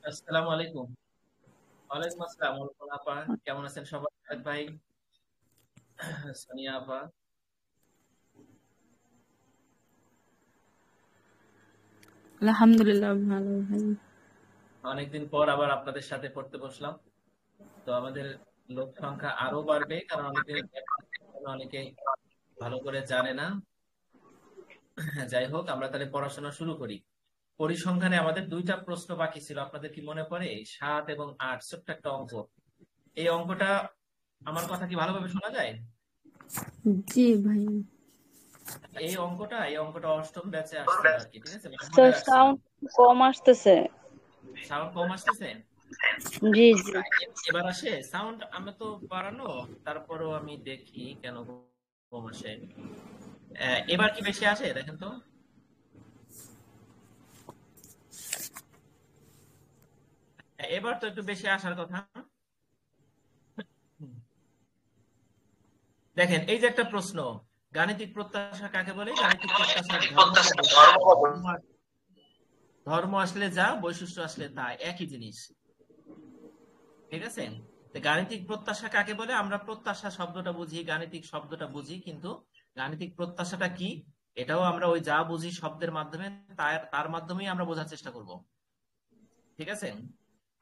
আসসালামু আলাইকুম। ওয়ালাইকুম আসসালাম। ওয়ালাইকুম আপা, কেমন আছেন সবাই? আরেক ভাই, সানিয়া আপা, আলহামদুলিল্লাহ ভালো ভাই। অনেকদিন পর আবার আপনাদের সাথে পড়তে বসলাম। তো আমাদের লোক সংখ্যা আরো বাড়বে, কারণ অনেকদিন অনেকে ভালো করে জানে না। যাই হোক, আমরা তাহলে পড়াশোনা শুরু করি। পরিসংখ্যানে আমাদের দুইটা প্রশ্ন বাকি ছিল, আপনাদের কি মনে পড়ে? 7 এবং 8, ছোট্ট একটা অঙ্ক। এই অঙ্কটা, আমার কথা কি ভালোভাবে শোনা যায়? জি ভাই। এই অঙ্কটা অষ্টম ব্যাচে আসছিল আর কি, ঠিক আছে, মানে স্যার বোর্ডে আসছিল। সাউন্ড কম আসতেছে। সাউন্ড কম আসতেছে? জি জি। এবার আসে সাউন্ড? আমি তো বাড়ানো, তারপরেও আমি দেখি কেন কম আসে। এবার কি বেশি আসে দেখেন তো। এবার তো একটু বেশি আসার কথা। হুম। দেখেন, এই যে একটা প্রশ্ন, গাণিতিক প্রত্যাশা কাকে বলে? গাণিতিক প্রত্যাশার ধর্ম বা বৈশিষ্ট্য। ধর্ম আসলে যা, বৈশিষ্ট্য আসলে তা, একই জিনিস। ঠিক আছে? তো গাণিতিক প্রত্যাশা কাকে বলে? আমরা প্রত্যাশা শব্দটা বুঝি, গাণিতিক শব্দটা বুঝি, কিন্তু গাণিতিক প্রত্যাশাটা কি এটাও আমরা ওই যা বুঝি শব্দের মাধ্যমে, তার মাধ্যমেই আমরা বোঝার চেষ্টা করব। ঠিক আছে?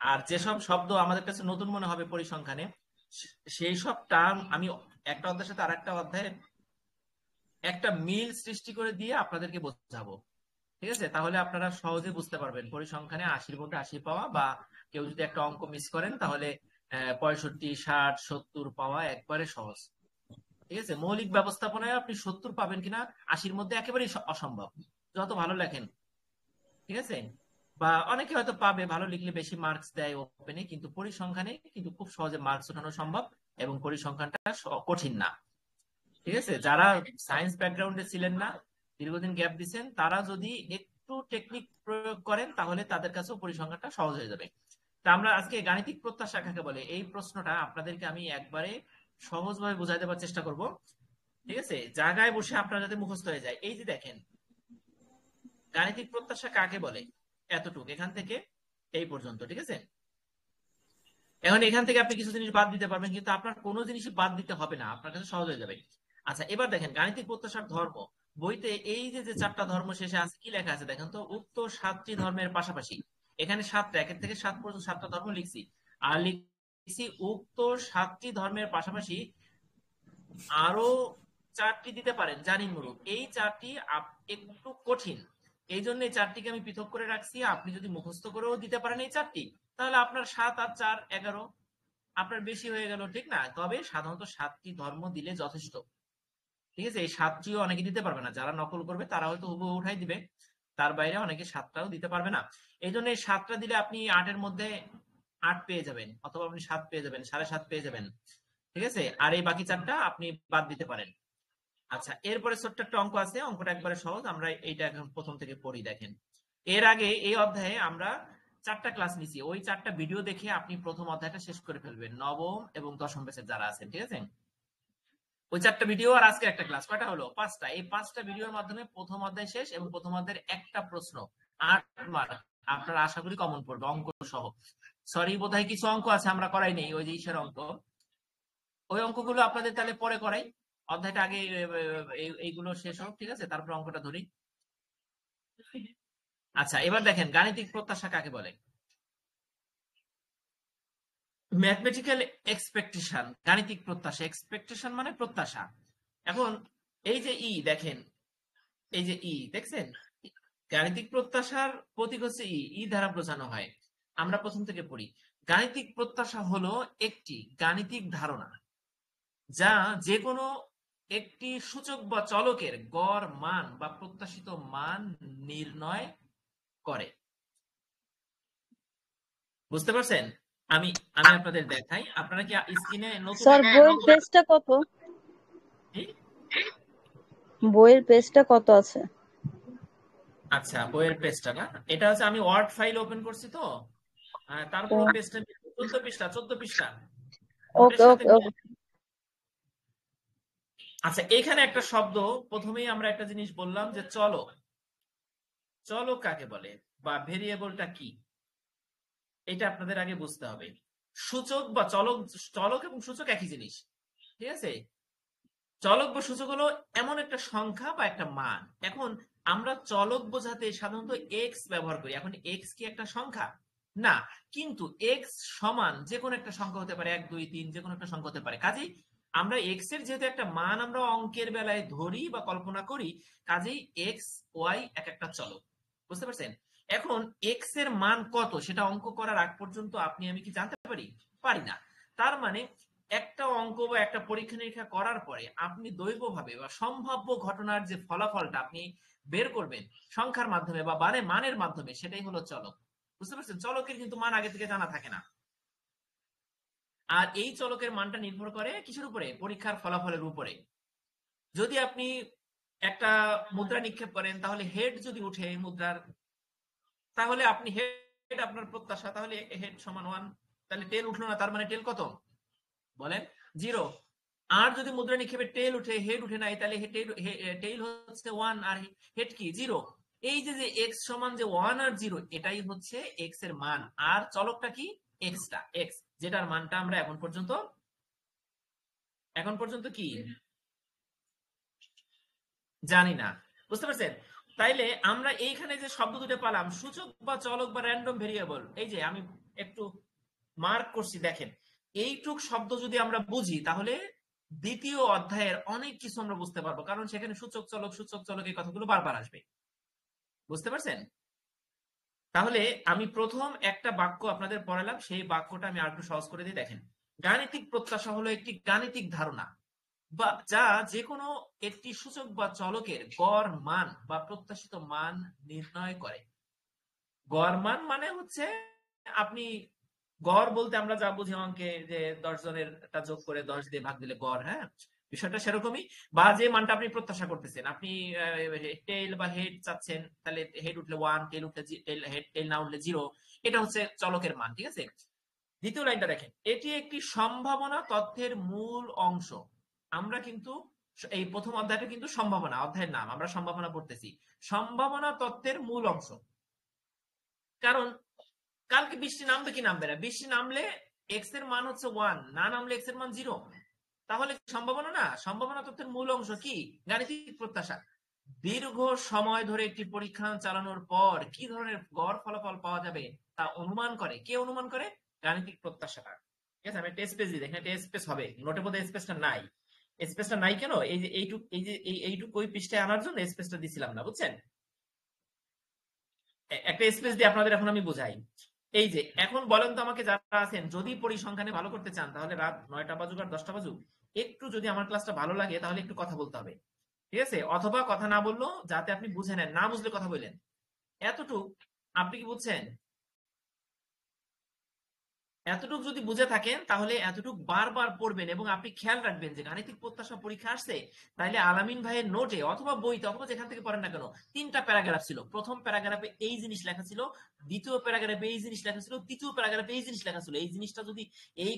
আর যেসব শব্দ আমাদের কাছে নতুন মনে হবে পরিসংখ্যানে, সেই সব টার্ম আমি একটা অধ্যায়ের সাথে আরেকটা অধ্যায়ে একটা মিল সৃষ্টি করে দিয়ে আপনাদেরকে বোঝাবো। ঠিক আছে? তাহলে আপনারা সহজে বুঝতে পারবেন পরিসংখ্যানে 80-র মধ্যে 80 পাওয়া, বা কেউ যদি একটা অঙ্ক মিস করেন তাহলে 65, 60, 70 পাওয়া একবারে সহজ। ঠিক আছে? মৌলিক ব্যবস্থাপনায় আপনি 70 পাবেন কিনা 80-র মধ্যে একেবারেই অসম্ভব, যত ভালো লেখেন। ঠিক আছে? বা অনেকে হয়তো পাবে, ভালো লিখলে বেশি মার্কস দেয় ওপেনে, কিন্তু পরিসংখ্যানে কিন্তু খুব সহজে মার্কস ওঠানো সম্ভব, এবং পরিসংখ্যানটা কঠিন না। ঠিক আছে? যারা সায়েন্স ব্যাকগ্রাউন্ডে ছিলেন না, দীর্ঘদিন গ্যাপ দিচ্ছেন, তারা যদি একটু টেকনিক প্রয়োগ করেন তাহলে তাদের কাছেও পরিসংখ্যানটা সহজ হয়ে যাবে। তা আমরা আজকে গাণিতিক প্রত্যাশা কাকে বলে এই প্রশ্নটা আপনাদেরকে আমি একবারে সহজভাবে বুঝাই দেওয়ার চেষ্টা করব। ঠিক আছে? জায়গায় বসে আপনারা যাতে মুখস্থ হয়ে যায়। এই যে দেখেন, গাণিতিক প্রত্যাশা কাকে বলে, এতটুকু এখান থেকে এই পর্যন্ত। ঠিক আছে? এখন এখান থেকে আপনি কিছু জিনিস বাদ দিতে পারবেন, কিন্তু আপনার কোনো জিনিসই বাদ দিতে হবে না, আপনার কাছে সহজ হয়ে যাবে। আচ্ছা, এবার দেখেন গাণিতিক প্রত্যাশার ধর্ম। বইতে এই যে যে চারটা ধর্ম শেষে আছে, কি লেখা আছে দেখেন তো? উক্ত 7টি ধর্মের পাশাপাশি। এখানে 7টা, 1 থেকে 7 পর্যন্ত 7টা ধর্ম লিখছি। আর লিখছি উক্ত 7টি ধর্মের পাশাপাশি আরো 4টি দিতে পারেন, জানি মূলক। এই 4টি একটু কঠিন, এই জন্য এই 4টিকে আমি পৃথক করে রাখছি। আপনি যদি মুখস্থ করেও দিতে পারেন এই 4টি, তাহলে আপনার 7 আর 4 11, আপনার বেশি হয়ে গেল, ঠিক না? তবে সাধারণত 7টি ধর্ম দিলে যথেষ্ট। ঠিক আছে? এই 7টিও অনেকে দিতে পারবে না, যারা নকল করবে তারা হয়তো হুবহু উঠাই দিবে, তার বাইরে অনেকে 7টাও দিতে পারবে না। এই জন্য এই 7টা দিলে আপনি 8-এর মধ্যে 8 পেয়ে যাবেন, অথবা আপনি 7 পেয়ে যাবেন, 7.5 পেয়ে যাবেন। ঠিক আছে? আর এই বাকি 4টা আপনি বাদ দিতে পারেন। আচ্ছা, এরপরে ছোট্ট একটা অঙ্ক আছে, অঙ্কটা একবারে সহজ, আমরা এইটা এখন প্রথম থেকে পড়ি। দেখেন, এর আগে এই অধ্যায়ে আমরা 4টা ক্লাস নিছি, ওই 4টা ভিডিও দেখে আপনি প্রথম অধ্যায়টা শেষ করে ফেলবেন, নবম এবং দশম ব্যাচের যারা আছেন। ঠিক আছে? ওই 4টা ভিডিও আর আজকে একটা ক্লাস, কয়টা হলো? 5টা। এই 5টা ভিডিওর মাধ্যমে প্রথম অধ্যায় শেষ, এবং প্রথম অধ্যায়ের একটা প্রশ্ন 8 মার্ক আপনার আশা করি কমন পড়বে, অঙ্ক সহ। সরি, বোধহয় কিছু অঙ্ক আছে আমরা করাই নেই, ওই যে ইসের অঙ্ক, ওই অঙ্কগুলো আপনাদের তাহলে পরে করাই। অধ্যায়টা আগে এইগুলো শেষ হোক, ঠিক আছে, তারপর অঙ্কটা ধরি। আচ্ছা, এবার দেখেন গাণিতিক প্রত্যাশা কাকে বলে। ম্যাথমেটিক্যাল এক্সপেকটেশন, গাণিতিক প্রত্যাশা, এক্সপেকটেশন মানে প্রত্যাশা। এখন এই যে দেখেন, এই যে দেখছেন, গাণিতিক প্রত্যাশার প্রতীক হচ্ছে ই দ্বারা বোঝানো হয়। আমরা প্রথম থেকে পড়ি। গাণিতিক প্রত্যাশা হলো একটি গাণিতিক ধারণা যা যে কোনো একটি সূচক বা চলকের গড় মান বা প্রত্যাশিত মান নির্ণয় করে। বুঝতে পারছেন? আমি আমি আপনাদের দেখাই, আপনারা কি স্ক্রিনে নতুন স্যার একটা বইয়ের অঙ্ক পেজটা কত? দেখি? বইয়ের পেজটা কত আছে? আচ্ছা, বইয়ের পেজটা না, এটা হচ্ছে আমি ওয়ার্ড ফাইল ওপেন করছি তো, ও, তারপর পেজটা 14 পৃষ্ঠা, 14 পৃষ্ঠা নোটের ওকে সাথে ওকে ওকে। আচ্ছা, এখানে একটা শব্দ, প্রথমেই আমরা একটা জিনিস বললাম যে চলো। চলো কাকে বলে, বা ভেরিয়েবলটা কি? এটা আপনাদের আগে বুঝতে হবে। সূচক বা চলক, চলক এবং সূচক একই জিনিস, ঠিক আছে? চলক বা সূচক হলো এমন একটা সংখ্যা বা একটা মান। এখন আমরা চলক বোঝাতে সাধারণত এক্স ব্যবহার করি। এখন এক্স কি একটা সংখ্যা? না, কিন্তু এক্স সমান যে কোনো একটা সংখ্যা হতে পারে, 1 2 3, যে কোনো একটা সংখ্যা হতে পারে। কাজেই আমরা এক্স এর যেহেতু একটা মান আমরা অঙ্কের বেলায় ধরি বা কল্পনা করি, কাজেই এক্স ওয়াই এক একটা চলক। বুঝতে পারছেন? এখন এক্স এর মান কত সেটা অঙ্ক করার আগ পর্যন্ত আপনি আমি কি জানতে পারি? পারি না। তার মানে একটা অঙ্ক বা একটা পরীক্ষা নিরীক্ষা করার পরে আপনি দৈবভাবে বা সম্ভাব্য ঘটনার যে ফলাফলটা আপনি বের করবেন সংখ্যার মাধ্যমে বা মানের মাধ্যমে, সেটাই হলো চলক। বুঝতে পারছেন? চলকের কিন্তু মান আগে থেকে জানা থাকে না। আর এই চলকের মানটা নির্ভর করে কিসের উপরে? পরীক্ষার ফলাফলের উপরে। যদি আপনি একটা মুদ্রা নিক্ষেপ করেন, তাহলে হেড যদি উঠে মুদ্রার, তাহলে আপনি হেড আপনার প্রত্যাশা, তাহলে হেড সমান 1। তাহলে টেল উঠলো না, তার মানে টেল কত বলেন? 0। আর যদি মুদ্রা নিক্ষেপে টেল উঠে হেড উঠে নাই, তাহলে টেল হচ্ছে 1 আর হেড কি 0। এই যে যে এক্স সমান যে 1 আর 0, এটাই হচ্ছে এক্স এর মান। আর চলকটা কি? এক্সটা, এক্স যেটার মানটা আমরা এখন পর্যন্ত কি জানি না। বুঝতে পারছেন? তাইলে আমরা এইখানে যে শব্দ দুটো পালাম, সূচক বা চলক বা র্যান্ডম ভেরিয়েবল, এই যে আমি একটু মার্ক করছি দেখেন, এইটুক শব্দ যদি আমরা বুঝি, তাহলে দ্বিতীয় অধ্যায়ের অনেক কিছু আমরা বুঝতে পারবো, কারণ সেখানে সূচক চলক এই কথাগুলো বারবার আসবে। বুঝতে পারছেন? তাহলে আমি প্রথম একটা বাক্য আপনাদের পড়ালাম, সেই বাক্যটা আমি আরেকটু সহজ করে দিই। দেখেন, গাণিতিক প্রত্যাশা হলো একটি গাণিতিক ধারণা বা যা যে কোনো একটি সূচক বা চলকের গড় মান বা প্রত্যাশিত মান নির্ণয় করে। গড় মান মানে হচ্ছে, আপনি গড় বলতে আমরা যা বুঝি অঙ্কে, যে 10 জনের টা যোগ করে 10 দিয়ে ভাগ দিলে গড়, হ্যাঁ, বিষয়টা সেরকমই। বা যে মানটা আপনি প্রত্যাশা করতেছেন, আপনি টেল বা হেড চাচ্ছেন, তাহলে হেড উঠলে 1, টেল উঠলে টেল না উঠলে 0। এটা হচ্ছে চলকের মান, ঠিক আছে? দ্বিতীয় লাইনটা দেখেন, এটি একটি সম্ভাবনা তথ্যের মূল অংশ। আমরা কিন্তু এই প্রথম অধ্যায়টা কিন্তু সম্ভাবনা অধ্যায়ের নাম, আমরা সম্ভাবনা পড়তেছি। সম্ভাবনা তত্ত্বের মূল অংশ। কারণ কালকে বৃষ্টি নামবে কি নামবে না, বৃষ্টি নামলে এক্স এর মান হচ্ছে 1, না নামলে এক্স এর মান 0। তাহলে সম্ভাবনা না, সম্ভাবনা তথ্যের মূল অংশ কি? গাণিতিক প্রত্যাশা। দীর্ঘ সময় ধরে একটি পরীক্ষা চালানোর পর কি ধরনের গড় ফলাফল পাওয়া যাবে তা অনুমান করে। কে অনুমান করে? গাণিতিক প্রত্যাশাটা। ঠিক আছে? আমি একটা স্পেস দিই, দেখেন একটা স্পেস হবে, নোটে বোধহয় স্পেসটা নাই। স্পেসটা নাই কেন? এই যে এইটুক ওই পৃষ্ঠায় আনার জন্য স্পেসটা দিছিলাম না, বুঝছেন? একটা স্পেস দিয়ে আপনাদের এখন আমি বুঝাই। এই যে এখন বলেন তো আমাকে, যারা আছেন, যদি পরিসংখ্যানে ভালো করতে চান, তাহলে রাত 9টা বাজুক আর 10টা বাজুক, একটু যদি আমার ক্লাসটা ভালো লাগে, তাহলে একটু কথা বলতে হবে, ঠিক আছে? অথবা কথা না বললেও যাতে আপনি বুঝে নেন, না বুঝলে কথা বললেন, এতটুক আপনি কি বুঝছেন? এতটুক যদি বুঝে থাকেন, তাহলে এতটুক বারবার পড়বেন এবং আপনি খেয়াল রাখবেন যে গাণিতিক প্রত্যাশা পরীক্ষা আসছে, তাইলে আলামিন ভাইয়ের নোটে অথবা বইতে অথবা যেখান থেকে পড়েন না কেন, 3টা প্যারাগ্রাফ ছিল। প্রথম প্যারাগ্রাফে এই জিনিস লেখা ছিল, দ্বিতীয় প্যারাগ্রাফে এই জিনিস লেখা ছিল, তৃতীয় প্যারাগ্রাফে এই জিনিস লেখা ছিল। এই জিনিসটা যদি, এই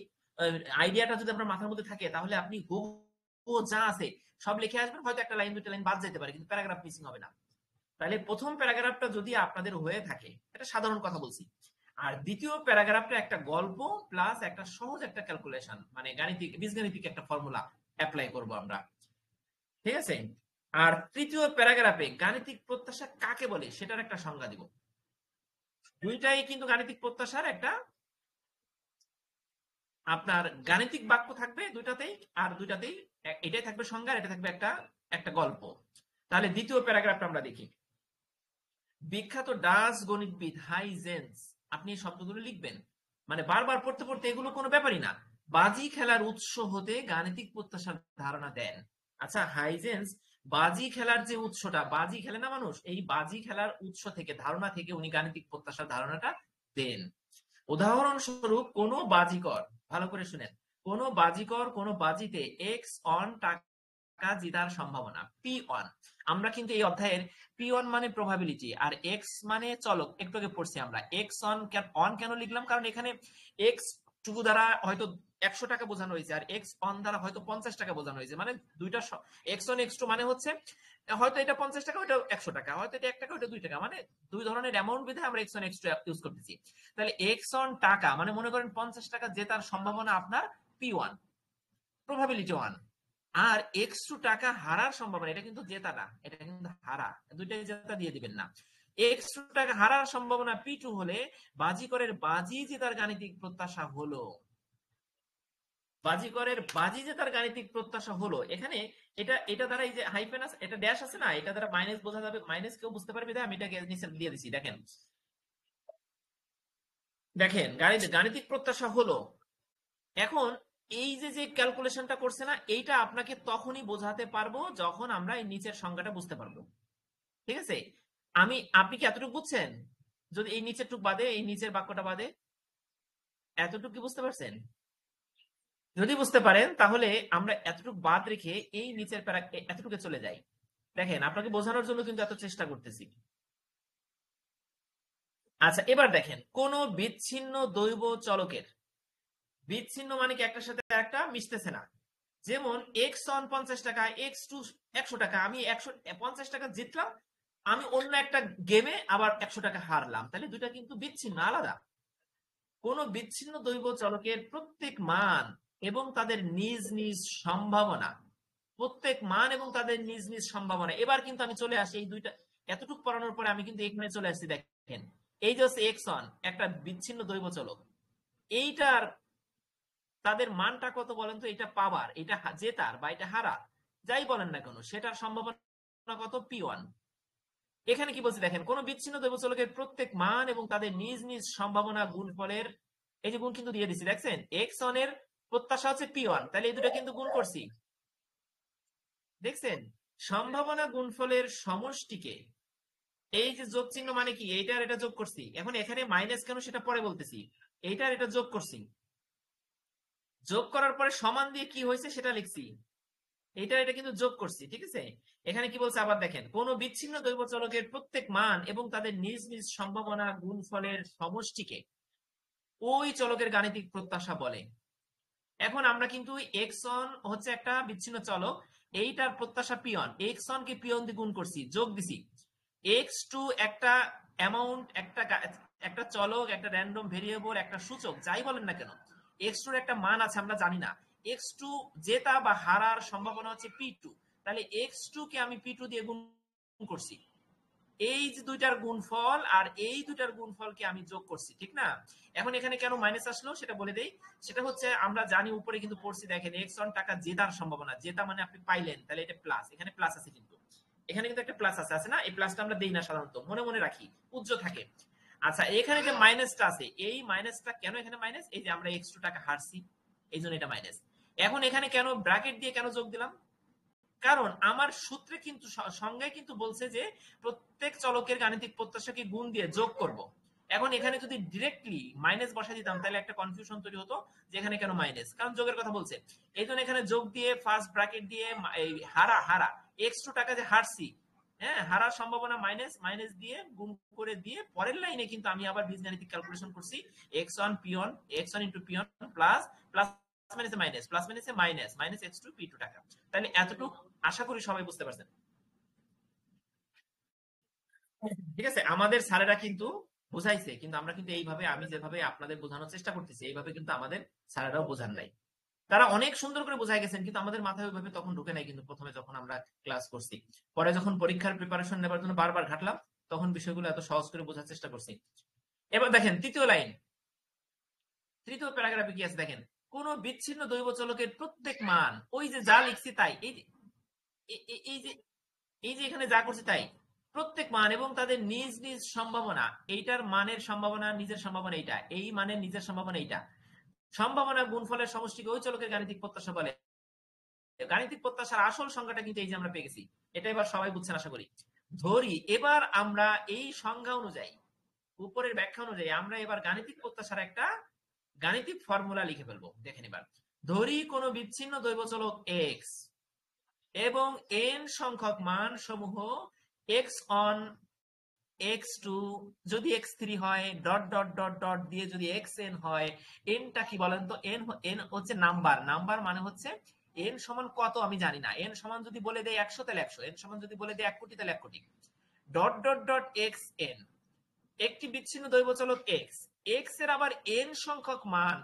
আইডিয়াটা যদি আপনার মাথার মধ্যে থাকে, তাহলে আপনি হুবহু যা আছে সব লিখে আসবেন। হয়তো একটা লাইন দুইটা লাইন বাদ যেতে পারে, কিন্তু প্যারাগ্রাফ মিসিং হবে না। তাহলে প্রথম প্যারাগ্রাফটা যদি আপনাদের হয়ে থাকে, এটা সাধারণ কথা বলছি, আর দ্বিতীয় প্যারাগ্রাফটা একটা গল্প প্লাস একটা সহজ একটা ক্যালকুলেশন, মানে গাণিতিক বীজগাণিতিক একটা ফর্মুলা অ্যাপ্লাই করব আমরা, ঠিক আছে? আর তৃতীয় প্যারাগ্রাফে গাণিতিক প্রত্যাশা কাকে বলে সেটার একটা সংজ্ঞা দিব। দুইটাই কিন্তু গাণিতিক প্রত্যাশার একটা আপনার গাণিতিক বাক্য থাকবে দুইটাতেই, আর দুইটাতেই এটাই থাকবে সংজ্ঞা, এটা থাকবে একটা একটা গল্প। তাহলে দ্বিতীয় প্যারাগ্রাফটা আমরা দেখি। বিখ্যাত ডাচ গণিতবিদ হাইজেন্স, আপনি এই শব্দগুলো লিখবেন, মানে বারবার পড়তে পড়তে এগুলো কোনো ব্যাপারই না। বাজি খেলার উৎস হতে গাণিতিক প্রত্যাশার ধারণা দেন। আচ্ছা, হাইজেন্স বাজি খেলার যে উৎসটা, বাজি খেলে না মানুষ, এই বাজি খেলার উৎস থেকে, ধারণা থেকে উনি গাণিতিক প্রত্যাশার ধারণাটা দেন। উদাহরণস্বরূপ, কোন বাজিকর, ভালো করে শুনেন, কোন বাজিকর কোন বাজিতে এক্স অন টাকা জিতার সম্ভাবনা P1। আমরা কিন্তু এই অধ্যায়ের P1 মানে প্রবাবিলিটি আর এক্স মানে চলক, একটু আগে পড়ছি আমরা। এক্স অন কেন লিখলাম? কারণ এখানে এক্স টুকু দ্বারা হয়তো 100 টাকা বোঝানো হয়েছে, আর এক্স অন দ্বারা হয়তো 50 টাকা বোঝানো হয়েছে, মানে দুইটা এক্স অন এক্স টু মানে হচ্ছে হয়তো এটা 50 টাকা, ওটা 100 টাকা, হয়তো এটা 1 টাকা, ওটা 2 টাকা, মানে দুই ধরনের অ্যামাউন্ট বিধায় আমরা x on x to use করতেছি। তাহলে এক্স অন টাকা মানে মনে করেন 50 টাকা জেতার সম্ভাবনা আপনার P1, প্রবাবিলিটি 1। আর এক্স টু টাকা হারার সম্ভাবনা, এটা কিন্তু জেতা না, এটা কিন্তু হারা, দুইটাই জেতা দিয়ে দিবেন না। এক্স টু টাকা হারার সম্ভাবনা P2 হলে বাজিকরের বাজি জেতার গাণিতিক প্রত্যাশা হলো, বাজিকরের বাজি জেতার গাণিতিক প্রত্যাশা হলো। এখানে এটা এটা দ্বারা এই যে হাইফেন আছে, এটা ড্যাশ আছে না, এটা দ্বারা মাইনাস বোঝা যাবে, মাইনাস কেউ বুঝতে পারবে না, আমি এটাকে নিচে দিয়ে দিছি। দেখেন দেখেন গাণিতিক প্রত্যাশা হলো। এখন এই যে যে ক্যালকুলেশনটা করছে না, এইটা আপনাকে তখনই বোঝাতে পারবো যখন আমরা এই নিচের সংজ্ঞাটা বুঝতে পারবো। ঠিক আছে, আপনি কি এতটুকু বুঝছেন? যদি এই নিচের টুক বাদে, এই নিচের বাক্যটা বাদে এতটুকু কি বুঝতে পারছেন? যদি বুঝতে পারেন তাহলে আমরা এতটুকু বাদ রেখে এই নিচের এতটুকু চলে যাই। দেখেন আপনাকে বোঝানোর জন্য কিন্তু এত চেষ্টা করতেছি। আচ্ছা, এবার দেখেন কোন বিচ্ছিন্ন দৈব চলকের, বিচ্ছিন্ন মানে কি একটার সাথে একটা মিশতেছে না, যেমন এক্স অন 50 টাকা, এক্স টু 100 টাকা, আমি 150 টাকা জিতলাম, আমি অন্য একটা গেমে আবার 100 টাকা হারলাম, তাহলে দুইটা কিন্তু বিচ্ছিন্ন, আলাদা। কোন বিচ্ছিন্ন দৈব চলকের প্রত্যেক মান এবং তাদের নিজ নিজ সম্ভাবনা, প্রত্যেক মান এবং তাদের নিজ নিজ সম্ভাবনা। এবার কিন্তু আমি চলে আসি এই দুইটা, এতটুকু পড়ানোর পরে আমি কিন্তু এখানে চলে আসছি। দেখেন এই যে হচ্ছে এক্স অন, একটা বিচ্ছিন্ন দৈব চলক, এইটার তাদের মানটা কত বলেন তো? এটা পাবার, এটা জেতার বা এটা হারা, যাই বলেন না কেন, সেটার সম্ভাবনা কত? P1। এখানে কি বলছে দেখেন, কোন বিচ্ছিন্ন দৈব চলকের প্রত্যেক মান এবং তাদের নিজ নিজ সম্ভাবনা গুণফলের, এই যে গুণ কিন্তু দিয়ে দিচ্ছি, দেখছেন এক্স অন এর প্রত্যাশা হচ্ছে P1, তাহলে এই দুটো কিন্তু গুণ করছি, দেখছেন সম্ভাবনা গুণফলের সমষ্টিকে, এই যে যোগ চিহ্ন মানে কি, এইটার এটা যোগ করছি। এখন এখানে মাইনাস কেন সেটা পরে বলতেছি, এইটার এটা যোগ করছি, যোগ করার পরে সমান দিয়ে কি হয়েছে সেটা লিখছি, এটা কিন্তু যোগ করছি। ঠিক আছে, এখানে কি বলছে আবার দেখেন, কোন বিচ্ছিন্ন দৈব চলকের প্রত্যেক মান এবং তাদের নিজ নিজ সম্ভাবনা গুণফলের সমষ্টিকে ওই চলকের গাণিতিক প্রত্যাশা বলে। এখন আমরা কিন্তু এক্স অন হচ্ছে একটা বিচ্ছিন্ন চলক, এইটার প্রত্যাশা P1, x on K P1 দিয়ে গুণ করছি, যোগ দিছি। এক্স টু একটা অ্যামাউন্ট, একটা চলক, একটা র্যান্ডম ভেরিয়েবল, একটা সূচক, যাই বলেন না কেন, এক্স টুর একটা মান আছে, আমরা জানি না। এক্স টু জেতা বা হারার সম্ভাবনা হচ্ছে P2, তাহলে এক্স টু কে আমি P2 দিয়ে গুণ করছি, এই যে দুইটার গুণফল আর এই দুইটার গুণফলকে আমি যোগ করছি, ঠিক না? এখন এখানে কেন মাইনাস আসলো সেটা বলে দেই। সেটা হচ্ছে আমরা জানি, উপরে কিন্তু পড়ছি, দেখেন এক্স অন টাকা জেতার সম্ভাবনা, জেতা মানে আপনি পাইলেন, তাহলে এটা প্লাস, এখানে প্লাস আছে, কিন্তু এখানে কিন্তু একটা প্লাস আছে না? এই প্লাসটা আমরা দেই না সাধারণত, মনে মনে রাখি, উজ্জ্ব থাকে। আচ্ছা, এখানে যে মাইনাসটা আছে, এই মাইনাসটা কেন এখানে মাইনাস? এই যে আমরা এক্স টু টাকা হারছি, এই জন্য এটা মাইনাস। এখন এখানে কেন ব্র্যাকেট দিয়ে কেন যোগ দিলাম? কারণ আমার সূত্রে কিন্তু সংজ্ঞায় কিন্তু বলছে যে প্রত্যেক চলকের গাণিতিক প্রত্যাশাকে গুণ দিয়ে যোগ করব। এখন এখানে যদি ডিরেক্টলি মাইনাস বসা দিতাম তাহলে একটা কনফিউশন তৈরি হতো যে এখানে কেন মাইনাস, কারণ যোগের কথা বলছে। এই জন্য এখানে যোগ দিয়ে ফার্স্ট ব্র্যাকেট দিয়ে এই হারা এক্স টু টাকা যে হারছি, হ্যাঁ, হারার সম্ভাবনা মাইনাস, মাইনাস দিয়ে গুণ করে দিয়ে পরের লাইনে কিন্তু আমি আবার বীজগাণিতিক ক্যালকুলেশন করছি, x on P1, x on into P1 plus plus মাইনাসে মাইনাস, প্লাস মাইনাসে minus, minus x two P2 টাকা। তাহলে এতটুকু আশা করি সবাই বুঝতে পারছেন। ঠিক আছে, আমাদের স্যারেরা কিন্তু বোঝাইছে, কিন্তু আমরা কিন্তু এইভাবে, আমি যেভাবে আপনাদের বোঝানোর চেষ্টা করতেছি, এইভাবে কিন্তু আমাদের স্যারেরাও বোঝান নাই। তারা অনেক সুন্দর করে বোঝাই গেছেন, কিন্তু আমাদের মাথায় ওইভাবে তখন ঢুকে নাই, কিন্তু প্রথমে যখন আমরা ক্লাস করছি। পরে যখন পরীক্ষার প্রিপারেশন নেবার জন্য বারবার ঘাটলাম, তখন বিষয়গুলো এত সহজ করে বোঝার চেষ্টা করছি। এবার দেখেন তৃতীয় লাইন, তৃতীয় প্যারাগ্রাফে কি আছে দেখেন, কোন বিচ্ছিন্ন দৈব চলকের প্রত্যেক মান, ওই যে যা লিখছি তাই, এই যে এই যে এখানে যা করছি তাই, প্রত্যেক মান এবং তাদের নিজ নিজ সম্ভাবনা, এইটার মানের সম্ভাবনা, নিজের সম্ভাবনা এইটা, এই মানের নিজের সম্ভাবনা এইটা, সম্ভাবনা গুণফলের সমষ্টিকে ওই চলকের গাণিতিক প্রত্যাশা বলে। গাণিতিক প্রত্যাশার আসল সংজ্ঞাটা কিন্তু এই যে আমরা পেয়ে গেছি, এটা এবার সবাই বুঝছেন আশা করি। ধরি এবার আমরা এই সংজ্ঞা অনুযায়ী, উপরের ব্যাখ্যা অনুযায়ী আমরা এবার গাণিতিক প্রত্যাশার একটা গাণিতিক ফর্মুলা লিখে ফেলবো। দেখেন এবার, ধরি কোন বিচ্ছিন্ন দৈব চলক এক্স এবং এন সংখ্যক মান সমূহ এক্স অন x2 যদি x3 হয় ডট ডট ডট ডট দিয়ে যদি xn হয়, nটা কি বলেন তো? n হচ্ছে নাম্বার মানে হচ্ছে n সমান কত আমি জানি না। n সমান যদি বলে দেয় 100 তাহলে 100, n সমান যদি বলে দেয় 1 কোটি তাহলে 1 কোটি। ডট ডট ডট xn একটি বিচ্ছিন্ন দৈব চলক x, x এর আবার n সংখ্যক মান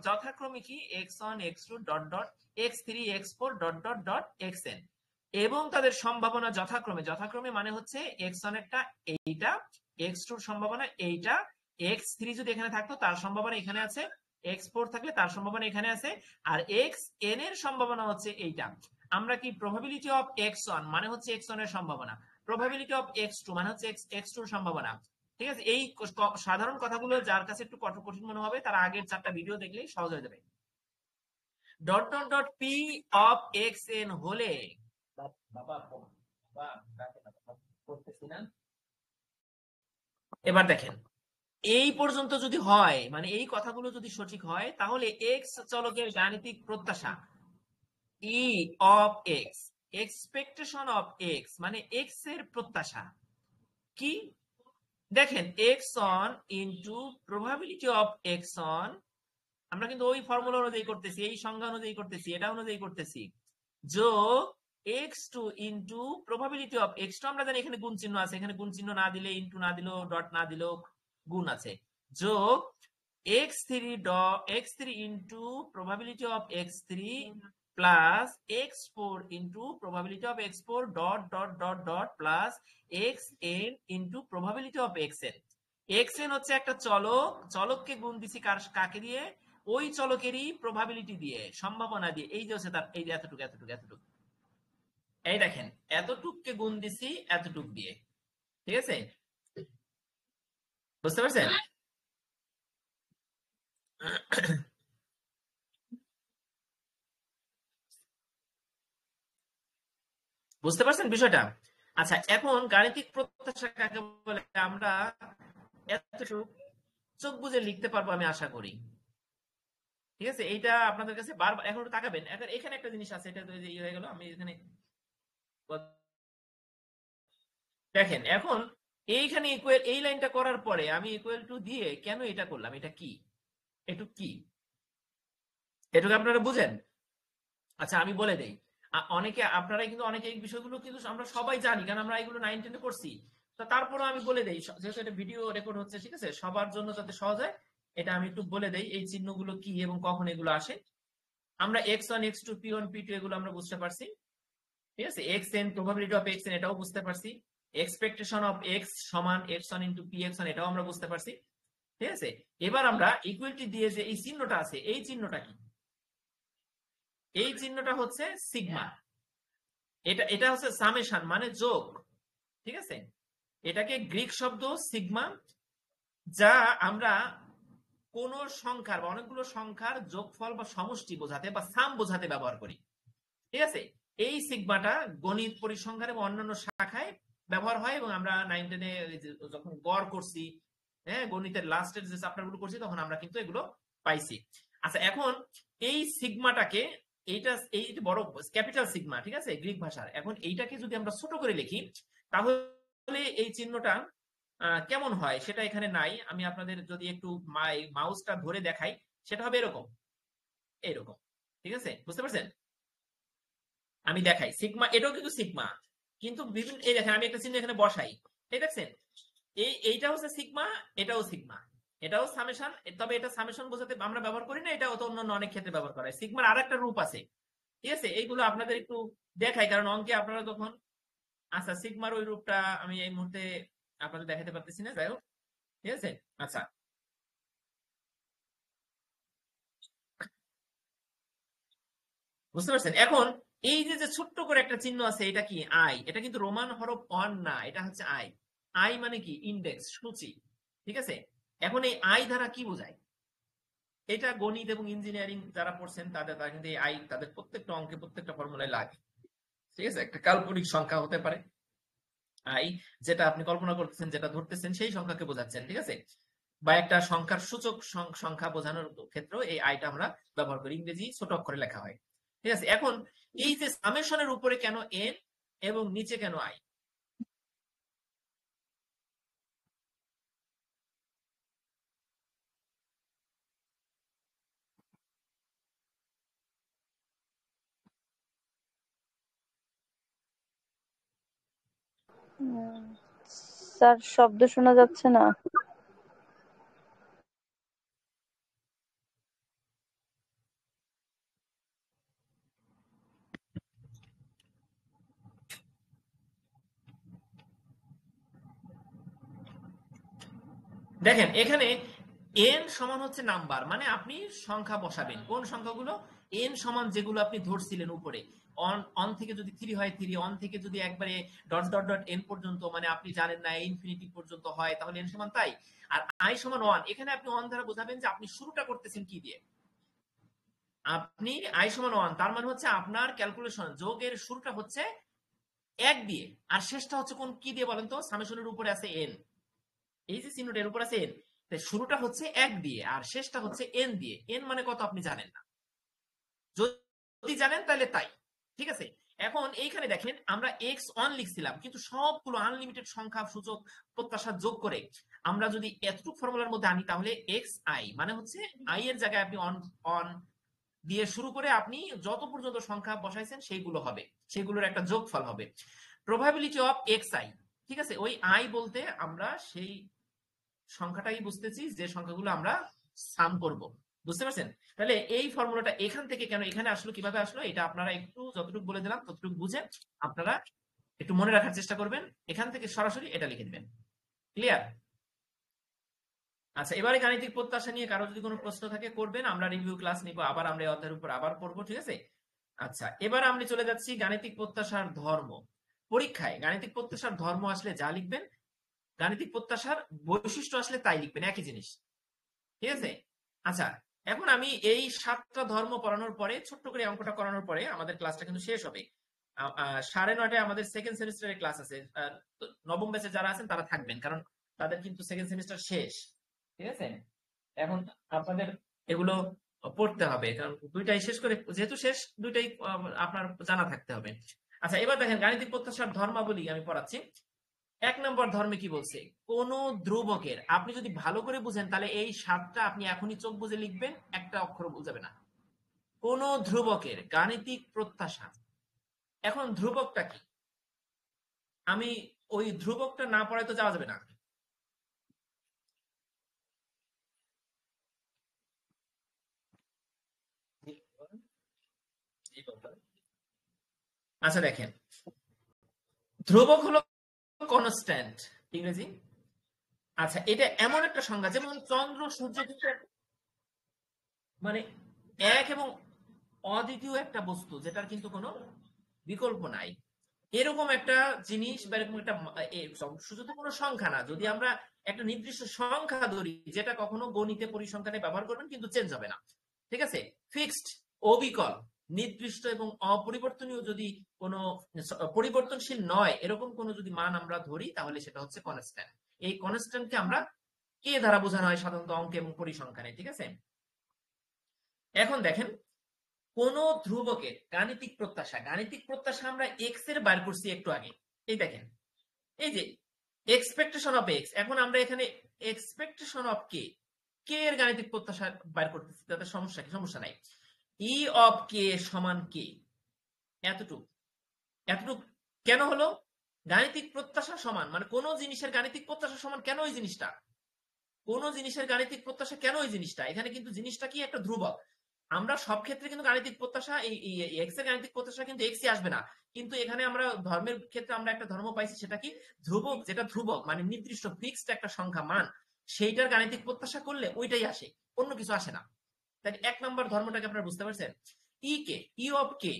যথাক্রমে কি x1 x2 dot dot x3 x4 dot dot dot xn, এবং তাদের সম্ভাবনা যথাক্রমে মানে হচ্ছে x1 এরটা এইটা, x2 এর সম্ভাবনা এইটা, x3 যদি এখানে থাকতো তার সম্ভাবনা এখানে আছে, x4 থাকলে তার সম্ভাবনা এখানে আছে, আর xn এর সম্ভাবনা হচ্ছে এইটা। আমরা কি প্রবাবিলিটি অফ x1 মানে হচ্ছে x1 এর সম্ভাবনা, প্রবাবিলিটি অফ x2 মানে হচ্ছে x2 এর সম্ভাবনা। ঠিক আছে, এই সাধারণ কথাগুলো যার কাছে একটু কঠিন মনে হবে তারা আগের 4টা ভিডিও দেখলেই সহজ হয়ে যাবে। Dot dot dot P of xn হলে এবার দেখেন এই পর্যন্ত যদি হয়, মানে এই কথাগুলো যদি সঠিক হয়, তাহলে এক্স চলকের গাণিতিক প্রত্যাশা ই of x, expectation of x মানে এক্স এর প্রত্যাশা কি? দেখেন x on into probability of x on, আমরা কিন্তু ওই ফর্মুলা অনুযায়ী করতেছি, এই সংজ্ঞা অনুযায়ী করতেছি, এটা অনুযায়ী করতেছি, যোগ x2 into probability of x2, আমরা জানি এখানে গুণ চিহ্ন আছে, এখানে গুণ চিহ্ন না দিলে, ইন্টু না দিলেও, ডট না দিলেও গুণ আছে, যোগ x3 into probability of x3 plus x4 into probability of x4 dot dot dot dot plus xn into probability of xn। xn হচ্ছে একটা চলককে গুণ দিছি কাকে দিয়ে? ওই চলকেরই প্রবাবিলিটি দিয়ে, সম্ভাবনা দিয়ে। এই যে হচ্ছে তার এই যে এতটুকু এতটুকু এতটুকু, এই দেখেন এতটুককে গুণ দিছি এতটুক দিয়ে। ঠিক আছে, বুঝতে পারছেন? বুঝতে পারছেন বিষয়টা? আচ্ছা, এখন গাণিতিক প্রত্যাশা কাকে বলে আমরা এতটুক চোখ বুঝে লিখতে পারবো আমি আশা করি। ঠিক আছে, এইটা আপনাদের কাছে বারবার এখন একটু তাকাবেন। এখন এখানে একটা জিনিস আছে, এটা তো ইয়ে হয়ে গেল, আমি এখানে দেখেন এখন এইখানে ইকুয়াল, এই লাইনটা করার পরে আমি ইকুয়াল টু দিয়ে কেন এটা করলাম? এটা কি? এটু কি? এটুকু আপনারা বুঝেন? আচ্ছা আমি বলে দেই, অনেকে আপনারা কিন্তু অনেকে এই বিষয়গুলো কিন্তু আমরা সবাই জানি, কারণ আমরা এগুলো 9 10 করছি। তো তারপরে আমি বলে দেই, যেহেতু এটা ভিডিও রেকর্ড হচ্ছে, ঠিক আছে, সবার জন্য যাতে সহজ হয় এটা আমি একটু বলে দেই, এই চিহ্নগুলো কি এবং কখন এগুলো আসে। আমরা x1 x2 p1 p2 এগুলো আমরা বুঝতে পারছি। ঠিক আছে, xn প্রবাবিলিটি অফ xn এটাও বুঝতে পারছি, এক্সপেকটেশন অফ x সমান x1 ইনটু px1 এটাও আমরা বুঝতে পারছি। ঠিক আছে, এবার আমরা ইকুয়ালিটি দিয়ে যে এই চিহ্নটা আছে, এই চিহ্নটা কি? এই চিহ্নটা হচ্ছে সিগমা, এটা হচ্ছে সামেশন মানে যোগ। ঠিক আছে, এটাকে গ্রিক শব্দ সিগমা, যা আমরা কোন সংখ্যার বা অনেকগুলো সংখ্যার যোগফল বা সমষ্টি বোঝাতে বা সাম বোঝাতে ব্যবহার করি। ঠিক আছে, এই সিগমাটা গণিত পরিসংখ্যান এবং অন্যান্য শাখায় ব্যবহার হয়, এবং আমরা 9 10 যখন গড় করছি, হ্যাঁ, গণিতের লাস্টের যে চ্যাপ্টার গুলো করছি তখন আমরা কিন্তু এগুলো পাইছি। আচ্ছা, এখন এই সিগমাটাকে, এই বড় ক্যাপিটাল সিগমা, ঠিক আছে, গ্রিক ভাষার, এখন এইটাকে যদি আমরা ছোট করে লিখি তাহলে এই চিহ্নটা কেমন হয় সেটা এখানে নাই। আমি আপনাদের যদি একটু মাউসটা ধরে দেখাই, সেটা হবে এরকম এরকম। ঠিক আছে, বুঝতে পারছেন? আমি দেখাই সিগমা, এটাও কিন্তু সিগমা, কিন্তু বিভিন্ন, এই দেখেন আমি একটা চিহ্ন এখানে বসাই, এই দেখছেন এইটা হচ্ছে সিগমা, এটাও সিগমা, এটাও সামেশন, তবে এটা সামেশন বোঝাতে আমরা ব্যবহার করি না, এটা তো অন্যান্য অনেক ক্ষেত্রে ব্যবহার করা হয়। সিগমার আর একটা রূপ আছে, ঠিক আছে, এইগুলো আপনাদের একটু দেখাই, কারণ অঙ্কে আপনারা তখন, আচ্ছা সিগমার ওই রূপটা আমি এই মুহূর্তে আপনাদের দেখাতে পারতেছি না, যাই হোক। ঠিক আছে, আচ্ছা বুঝতে পারছেন? এখন এই যে ছোট্ট করে একটা চিহ্ন আছে, এটা কি? আই। এটা কিন্তু রোমান হরফ অন না, এটা হচ্ছে আই। আই মানে কি? ইন্ডেক্স, সূচি। ঠিক আছে, এখন এই আই দ্বারা কি বোঝায়? এটা গণিত এবং ইঞ্জিনিয়ারিং যারা পড়ছেন তারা কিন্তু এই আই তাদের প্রত্যেকটা অঙ্কে প্রত্যেকটা ফর্মুলায় লাগে। ঠিক আছে, একটা কাল্পনিক সংখ্যা হতে পারে আই, যেটা আপনি কল্পনা করতেছেন, যেটা ধরতেছেন সেই সংখ্যাকে বোঝাচ্ছেন। ঠিক আছে, বা একটা সংখ্যার সূচক সংখ্যা বোঝানোর ক্ষেত্রে এই আইটা আমরা ব্যবহার করি, ইংরেজি ছোট অক্ষরে লেখা হয়। ঠিক আছে, এখন এই যে সামেশনের উপরে কেন এন এবং নিচে কেন আই? উম, স্যার শব্দ শোনা যাচ্ছে না। দেখেন এখানে এন সমান হচ্ছে নাম্বার, মানে আপনি সংখ্যা বসাবেন। কোন সংখ্যাগুলো? এন সমান যেগুলো আপনি ধরছিলেন উপরে, অন অন থেকে যদি 3 হয় 3, অন থেকে যদি একবারে ডট ডট ডট এন পর্যন্ত, মানে আপনি জানেন না ইনফিনিটি পর্যন্ত হয়, তাহলে এন সমান তাই। আর আই সমান 1, এখানে আপনি 1 দ্বারা বোঝাবেন যে আপনি শুরুটা করতেছেন কি দিয়ে। আপনি আই সমান 1 তার মানে হচ্ছে আপনার ক্যালকুলেশন যোগের শুরুটা হচ্ছে 1 দিয়ে, আর শেষটা হচ্ছে কোন কি দিয়ে বলেন তো? সামেশনের উপরে আছে এন, এই যে চিহ্নটার উপর আছে এন, তাই শুরুটা হচ্ছে 1 দিয়ে আর শেষটা হচ্ছে এন দিয়ে। এন মানে কত আপনি জানেন না, যদি জানেন তাহলে তাই, ঠিক আছে। এখন এইখানে দেখেন আমরা এক্স অন লিখছিলাম, কিন্তু সবগুলো আনলিমিটেড সংখ্যা সূচক প্রত্যাশা যোগ করে আমরা যদি এতটুকু ফর্মুলার মধ্যে আনি, তাহলে এক্স আই মানে হচ্ছে আই এর জায়গায় আপনি অন অন দিয়ে শুরু করে আপনি যত পর্যন্ত সংখ্যা বসাইছেন সেইগুলো হবে, সেগুলোর একটা যোগফল হবে। প্রবাবিলিটি অফ এক্স আই, ঠিক আছে। ওই আই বলতে আমরা সেই সংখ্যাটাই বুঝতেছি যে সংখ্যাগুলো আমরা সাম করব, বুঝতে পারছেন? তাহলে এই ফর্মুলাটা এখান থেকে কেন এখানে আসলো, কিভাবে আসলো, এটা আপনারা একটু যতটুকু বলে দিলাম ততটুকু বুঝে আপনারা একটু মনে রাখার চেষ্টা করবেন। এখান থেকে সরাসরি এটা লিখে দিবেন। ক্লিয়ার? আচ্ছা, এবারে গাণিতিক প্রত্যাশা নিয়ে কারো যদি কোনো প্রশ্ন থাকে করবেন, আমরা রিভিউ ক্লাস নিব, আবার আমরা এই অধ্যায়ের উপর আবার পড়বো, ঠিক আছে। আচ্ছা, এবার আমি চলে যাচ্ছি গাণিতিক প্রত্যাশার ধর্ম। পরীক্ষায় গাণিতিক প্রত্যাশার ধর্ম আসলে যা লিখবেন, গাণিতিক প্রত্যাশার বৈশিষ্ট্য আসলে তাই লিখবেন, একই জিনিস, ঠিক আছে। আচ্ছা, এখন আমি এই 7টা ধর্ম পড়ানোর পরে, ছোট্ট করে অঙ্কটা করানোর পরে আমাদের ক্লাসটা কিন্তু শেষ হবে। 9:30টায় আমাদের সেকেন্ড সেমিস্টারের ক্লাস আছে। নবম ব্যাচে যারা আছেন তারা থাকবেন, কারণ তাদের কিন্তু সেকেন্ড সেমিস্টার শেষ, ঠিক আছে। এখন আপনাদের এগুলো পড়তে হবে, কারণ দুইটাই শেষ করে, যেহেতু শেষ দুইটাই আপনার জানা থাকতে হবে। আচ্ছা, এবার দেখেন গাণিতিক প্রত্যাশার ধর্মাবলী আমি পড়াচ্ছি। 1 নম্বর ধর্মে কি বলছে? কোন ধ্রুবকের, আপনি যদি ভালো করে বুঝেন তাহলে এই 7টা আপনি এখনই চোখ বুজে লিখবেন, একটা অক্ষর বুঝাবে না। কোন ধ্রুবকের গাণিতিক প্রত্যাশা। এখন ধ্রুবকটা কি? আমি ওই ধ্রুবকটা না পড়ায় তো যাওয়া যাবে না। আচ্ছা দেখেন, ধ্রুবক হলো কনস্ট্যান্ট, ইংরেজি। আচ্ছা, এটা এমন একটা সংজ্ঞা, যেমন চন্দ্র সূর্য কিন্তু মানে এক এবং অদ্বিতীয় একটা বস্তু, যেটার কিন্তু কোনো বিকল্প নাই, এরকম একটা জিনিস বা এরকম একটা শুধু তো কোনো সংখ্যা না, যদি আমরা একটা নির্দিষ্ট সংখ্যা ধরি যেটা কখনো গণিতে পরিসংখ্যানে ব্যবহার করবেন কিন্তু চেঞ্জ হবে না, ঠিক আছে। ফিক্সড, অবিকল, নির্দিষ্ট এবং অপরিবর্তনীয়, যদি কোনো পরিবর্তনশীল নয় এরকম কোনো যদি মান আমরা ধরি, তাহলে সেটা হচ্ছে কনস্ট্যান্ট। এই কনস্ট্যান্টকে আমরা কে দ্বারা বোঝানো হয় সাধারণত অঙ্কে এবং পরিসংখ্যানে, ঠিক আছে। এখন দেখেন, কোন ধ্রুবকের গাণিতিক প্রত্যাশা, গাণিতিক প্রত্যাশা আমরা এক্স এর বার করছি একটু আগে। এই দেখেন, এই যে এক্সপেকটেশন অফ এক্স, এখন আমরা এখানে এক্সপেকটেশন অফ কে, কে এর গাণিতিক প্রত্যাশা বার করতেছি, তাতে সমস্যা কি? সমস্যা নাই। ই অফ কে সমান কে, এতটুক এতটুক কেন হলো? গাণিতিক প্রত্যাশা সমান, মানে কোন জিনিসের গাণিতিক প্রত্যাশা সমান কেন ওই জিনিসটা, কোন জিনিসের গাণিতিক প্রত্যাশা কেন ওই জিনিসটা, এখানে কিন্তু জিনিসটা কি একটা ধ্রুবক। আমরা সব ক্ষেত্রে কিন্তু গাণিতিক প্রত্যাশা এই এক্স এর গাণিতিক প্রত্যাশা কিন্তু এক্সই আসবে না, কিন্তু এখানে আমরা ধর্মের ক্ষেত্রে আমরা একটা ধর্ম পাইছি, সেটা কি? ধ্রুবক, যেটা ধ্রুবক মানে নির্দিষ্ট ফিক্সড একটা সংখ্যা মান, সেইটার গাণিতিক প্রত্যাশা করলে ওইটাই আসে, অন্য কিছু আসে না। তাই 1 নম্বর ধর্মটাকে আপনারা বুঝতে পারছেন। ই কে, ই অফ কে,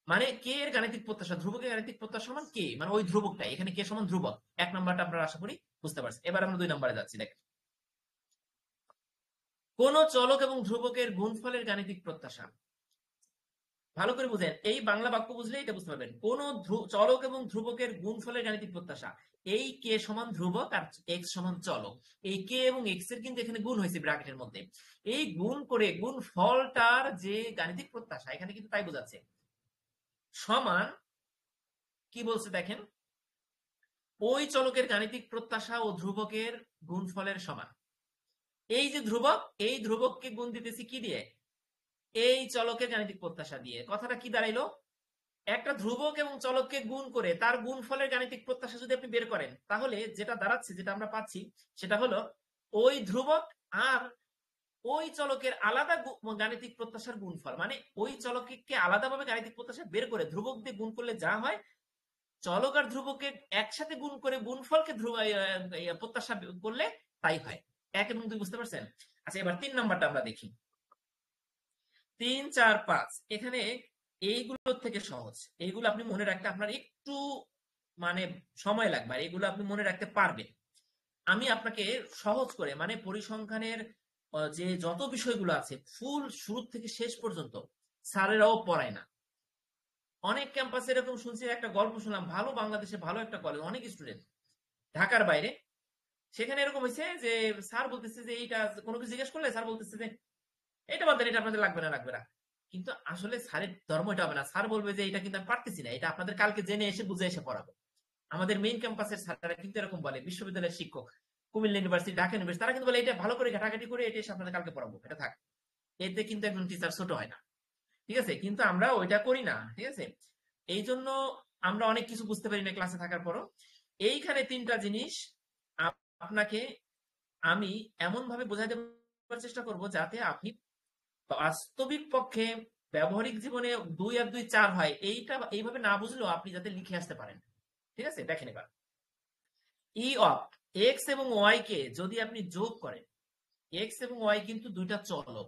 মানে কে এর গাণিতিক প্রত্যাশা, ধ্রুবকের গাণিতিক প্রত্যাশা সমান কে, মানে ওই ধ্রুবকটাই, এখানে কে সমান ধ্রুবক। 1 নম্বরটা আপনারা আশা করি বুঝতে পারছেন। এবার আমরা 2 নম্বরে যাচ্ছি। দেখেন, কোন চলক এবং ধ্রুবকের গুণফলের গাণিতিক প্রত্যাশা। ভালো করে বুঝেন, এই বাংলা বাক্য বুঝলে এটা বুঝতে পারবেন। কোন চলক এবং ধ্রুবকের গুণফলের গাণিতিক প্রত্যাশা, এই কে সমান ধ্রুবক আর এক্স সমান চলক, এই কে এবং এক্স এর কিন্তু এখানে গুণ হয়েছে ব্র্যাকেটের মধ্যে, এই গুণ করে গুণ ফলটার যে গাণিতিক প্রত্যাশা, এখানে কিন্তু তাই বোঝাচ্ছে। সমান কি বলছে দেখেন, ওই চলকের গাণিতিক প্রত্যাশা ও ধ্রুবকের গুণফলের সমান। এই যে ধ্রুবক, এই ধ্রুবককে গুণ দিতেছি কি দিয়ে? এই চলকের গাণিতিক প্রত্যাশা দিয়ে। কথাটা কি দাঁড়াইলো? একটা ধ্রুবক এবং চলককে গুণ করে তার গুণফলের গাণিতিক প্রত্যাশা যদি আপনি বের করেন, তাহলে যেটা দাঁড়াচ্ছে, যেটা আমরা পাচ্ছি, সেটা হলো ওই ধ্রুবক আর ওই চলকের আলাদা গাণিতিক প্রত্যাশার গুণফল। মানে ওই চলককে আলাদাভাবে গাণিতিক প্রত্যাশা বের করে ধ্রুবক দিয়ে গুণ করলে যা হয়, চলক আর ধ্রুবকে একসাথে গুণ করে গুণফলকে প্রত্যাশা করলে তাই হয়। 1 এবং 2 বুঝতে পারছেন? আচ্ছা, এবার 3 নাম্বারটা আমরা দেখি। 3, 4, 5 এখানে এইগুলোর থেকে সহজ। এইগুলো আপনি মনে রাখতে আপনার একটু মানে সময় লাগবে, আর এগুলো আপনি মনে রাখতে পারবেন। আমি আপনাকে সহজ করে, মানে পরিসংখ্যানের যে যত বিষয়গুলো আছে ফুল শুরু থেকে শেষ পর্যন্ত স্যারেরাও পড়ায় না। অনেক ক্যাম্পাসে এরকম শুনছি, একটা গল্প শুনলাম, ভালো বাংলাদেশে ভালো একটা কলেজ, অনেক স্টুডেন্ট ঢাকার বাইরে, সেখানে এরকম হয়েছে যে স্যার বলতেছে যে এইটা, কোনো কিছু জিজ্ঞেস করলে স্যার বলতেছে যে এটা বাদ দেন, এটা আপনাদের লাগবে না, লাগবে না। কিন্তু আসলে স্যারের ধর্ম এটা হবে না। স্যার বলবে যে এটা কিন্তু আমি পারতেছি না, এটা আপনাদের কালকে জেনে এসে বুঝে এসে পড়াবো। আমাদের মেইন ক্যাম্পাসের স্যাররা কিন্তু এরকম বলে, বিশ্ববিদ্যালয়ের শিক্ষক, কুমিল্লা ইউনিভার্সিটি, ঢাকা ইউনিভার্সিটি, তারা কিন্তু বলে এটা ভালো করে ঘাটাঘাটি করে এটা এসে আপনাদের কালকে পড়াবো, এটা থাক। এতে কিন্তু একজন টিচার ছোট হয় না, ঠিক আছে? কিন্তু আমরা ওইটা করি না, ঠিক আছে? এই জন্য আমরা অনেক কিছু বুঝতে পারি না ক্লাসে থাকার পরও। এইখানে 3টা জিনিস আপনাকে আমি এমন ভাবে বোঝাতে চেষ্টা করব যাতে আপনি বাস্তবিক পক্ষে ব্যবহারিক জীবনে 2 আর 2 4 হয়, এইটা এইভাবে না বুঝলেও আপনি যাতে লিখে আসতে পারেন। ঠিক আছে, দেখেন এবার ই অফ এক্স এবং ওয়াই কে যদি আপনি যোগ করেন, এক্স এবং ওয়াই কিন্তু দুইটা চলক,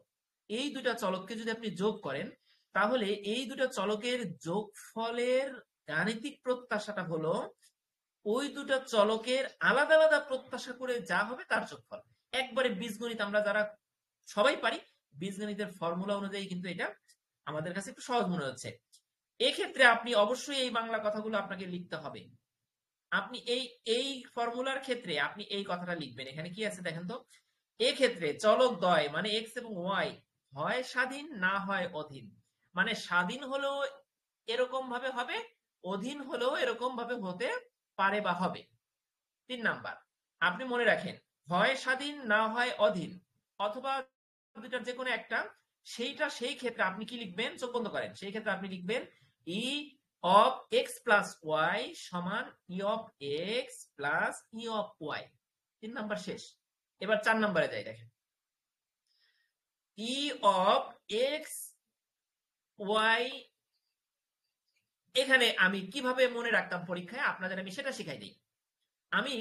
এই দুইটা চলককে যদি আপনি যোগ করেন, তাহলে এই দুইটা চলকের যোগফলের গাণিতিক প্রত্যাশাটা হলো ওই দুটা চলকের আলাদা আলাদা প্রত্যাশা করে যা হবে তার যোগফল। একবারে বীজগণিত আমরা যারা সবাই পারি, বীজগণিতের ফর্মুলা অনুযায়ী কিন্তু এটা আমাদের কাছে একটু সহজ মনে হচ্ছে। এক্ষেত্রে আপনি অবশ্যই এই বাংলা কথাগুলো আপনাকে লিখতে হবে। আপনি এই ফর্মুলার ক্ষেত্রে আপনি এই কথাটা লিখবেন। এখানে কি আছে দেখেন তো, এক্ষেত্রে চলক দ্বয় মানে এক্স এবং ওয়াই হয় স্বাধীন না হয় অধীন। মানে স্বাধীন হলেও এরকম ভাবে হবে, অধীন হলেও এরকম ভাবে হতে পারে বা হবে। 3 নাম্বার, আপনি মনে রাখেন হয় স্বাধীন না হয় অধীন, অথবা দুটার যে কোনো একটা, সেই ক্ষেত্রে আপনি কি লিখবেন, চোখ বন্ধ করেন, সেই ক্ষেত্রে আপনি লিখবেন e of x plus y সমান e of x plus e of y. 3 number শেষ। এবার 4 নাম্বারে যাই, দেখেন ই অফ এক্স ওয়াই। এখানে আমি কিভাবে মনে রাখতাম পরীক্ষায়, আপনাদের আমি সেটা শিখাই দিই। আমি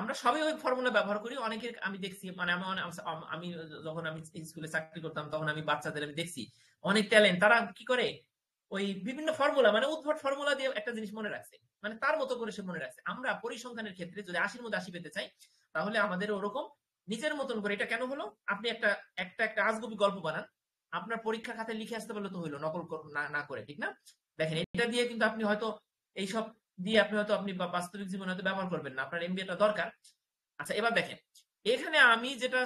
আমরা সবাই ওই ফর্মুলা ব্যবহার করি। অনেকের আমি দেখছি, মানে আমি যখন আমি স্কুলে চাকরি করতাম তখন আমি বাচ্চাদের আমি দেখছি অনেক ট্যালেন্ট, তারা কি করে ওই বিভিন্ন ফর্মুলা, মানে উদ্ভট ফর্মুলা দিয়ে একটা জিনিস মনে রাখছে, মানে তার মতো করে সে মনে রাখছে। আমরা পরিসংখ্যানের ক্ষেত্রে যদি 80-র মধ্যে 80 পেতে চাই, তাহলে আমাদের ওরকম নিজের মতন করে, এটা কেন হলো, আপনি একটা একটা একটা আজগুবি গল্প বানান, আপনার পরীক্ষা খাতায় লিখে আসতে পারলে তো হইলো, নকল না করে, ঠিক না? দেখেন এটা দিয়ে কিন্তু আপনি হয়তো এইসব দিয়ে আপনি বাস্তবিক জীবনে হয়তো ব্যবহার করবেন না, আপনার এমবিএটা দরকার। আচ্ছা, এবার দেখেন এখানে আমি যেটা,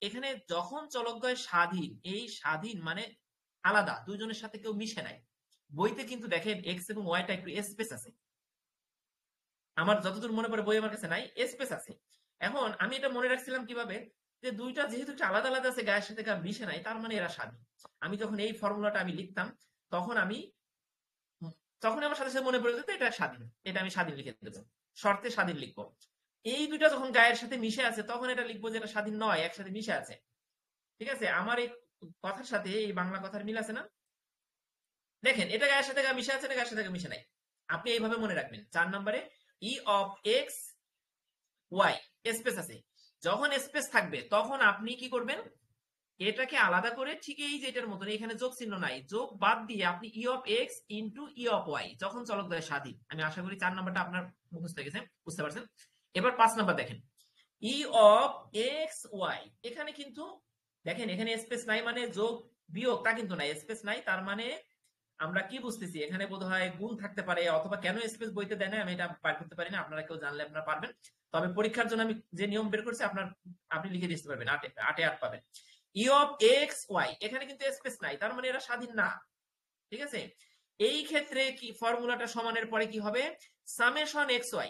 এখানে যখন চলকদ্বয় স্বাধীন, এই স্বাধীন মানে আলাদা, দুইজনের সাথে কেউ মিশে নাই। বইতে কিন্তু দেখেন এক্স এবং ওয়াইটা একটু স্পেস আছে, আমার যতদূর মনে পড়ে বই আমার কাছে নাই, স্পেস আছে। এখন আমি এটা মনে রাখছিলাম কিভাবে, যে দুইটা যেহেতু আলাদা আলাদা আছে, গায়ের সাথে গা মিশে নাই, তার মানে এরা স্বাধীন। আমি যখন এই ফর্মুলাটা আমি লিখতাম, তখন আমার সাথে সাথে মনে পড়ে যেত এটা স্বাধীন, এটা আমি স্বাধীন লিখে দেবো, শর্তে স্বাধীন লিখবো। এই দুইটা যখন গায়ের সাথে মিশে আছে, তখন এটা লিখবো যে এটা স্বাধীন নয়, একসাথে মিশে আছে। ঠিক আছে, আমার এই কথার সাথে এই বাংলা কথার মিল আছে না? দেখেন এটা গায়ের সাথে গা মিশে আছে, এটা গায়ের সাথে মিশে নাই। আপনি এইভাবে মনে রাখবেন। 4 নম্বরে E of x y space আছে, যখন স্পেস থাকবে তখন আপনি কি করবেন, এটাকে আলাদা করে ঠিক এই যে এটার মতন, এখানে যোগ চিহ্ন নাই, যোগ বাদ দিয়ে আপনি E of x into E of y, যখন চলকদ্বয় স্বাধীন। আমি আশা করি 4 নাম্বারটা আপনার মুখস্থ হয়ে গেছে, বুঝতে পারছেন। এবার 5 নাম্বার দেখেন ই অফ এক্স ওয়াই। এখানে কিন্তু দেখেন এখানে স্পেস নাই, মানে যোগ বিয়োগ তা কিন্তু নাই, স্পেস নাই, তার মানে আমরা কি বুঝতেছি, এখানে বোধহয় গুণ থাকতে পারে, অথবা কেন স্পেস বইতে দেয় না আমি এটা বার করতে পারি না, আপনারা কেউ জানলে আপনারা পারবেন। তবে পরীক্ষার জন্য আমি যে নিয়ম বের করছি আপনি লিখে দিতে পারবেন, 8 পাবেন। ই অফ এক্স ওয়াই, এখানে কিন্তু স্পেস নাই, তার মানে এরা স্বাধীন না। ঠিক আছে, এই ক্ষেত্রে কি ফর্মুলাটা সমানের পরে কি হবে, summation x y,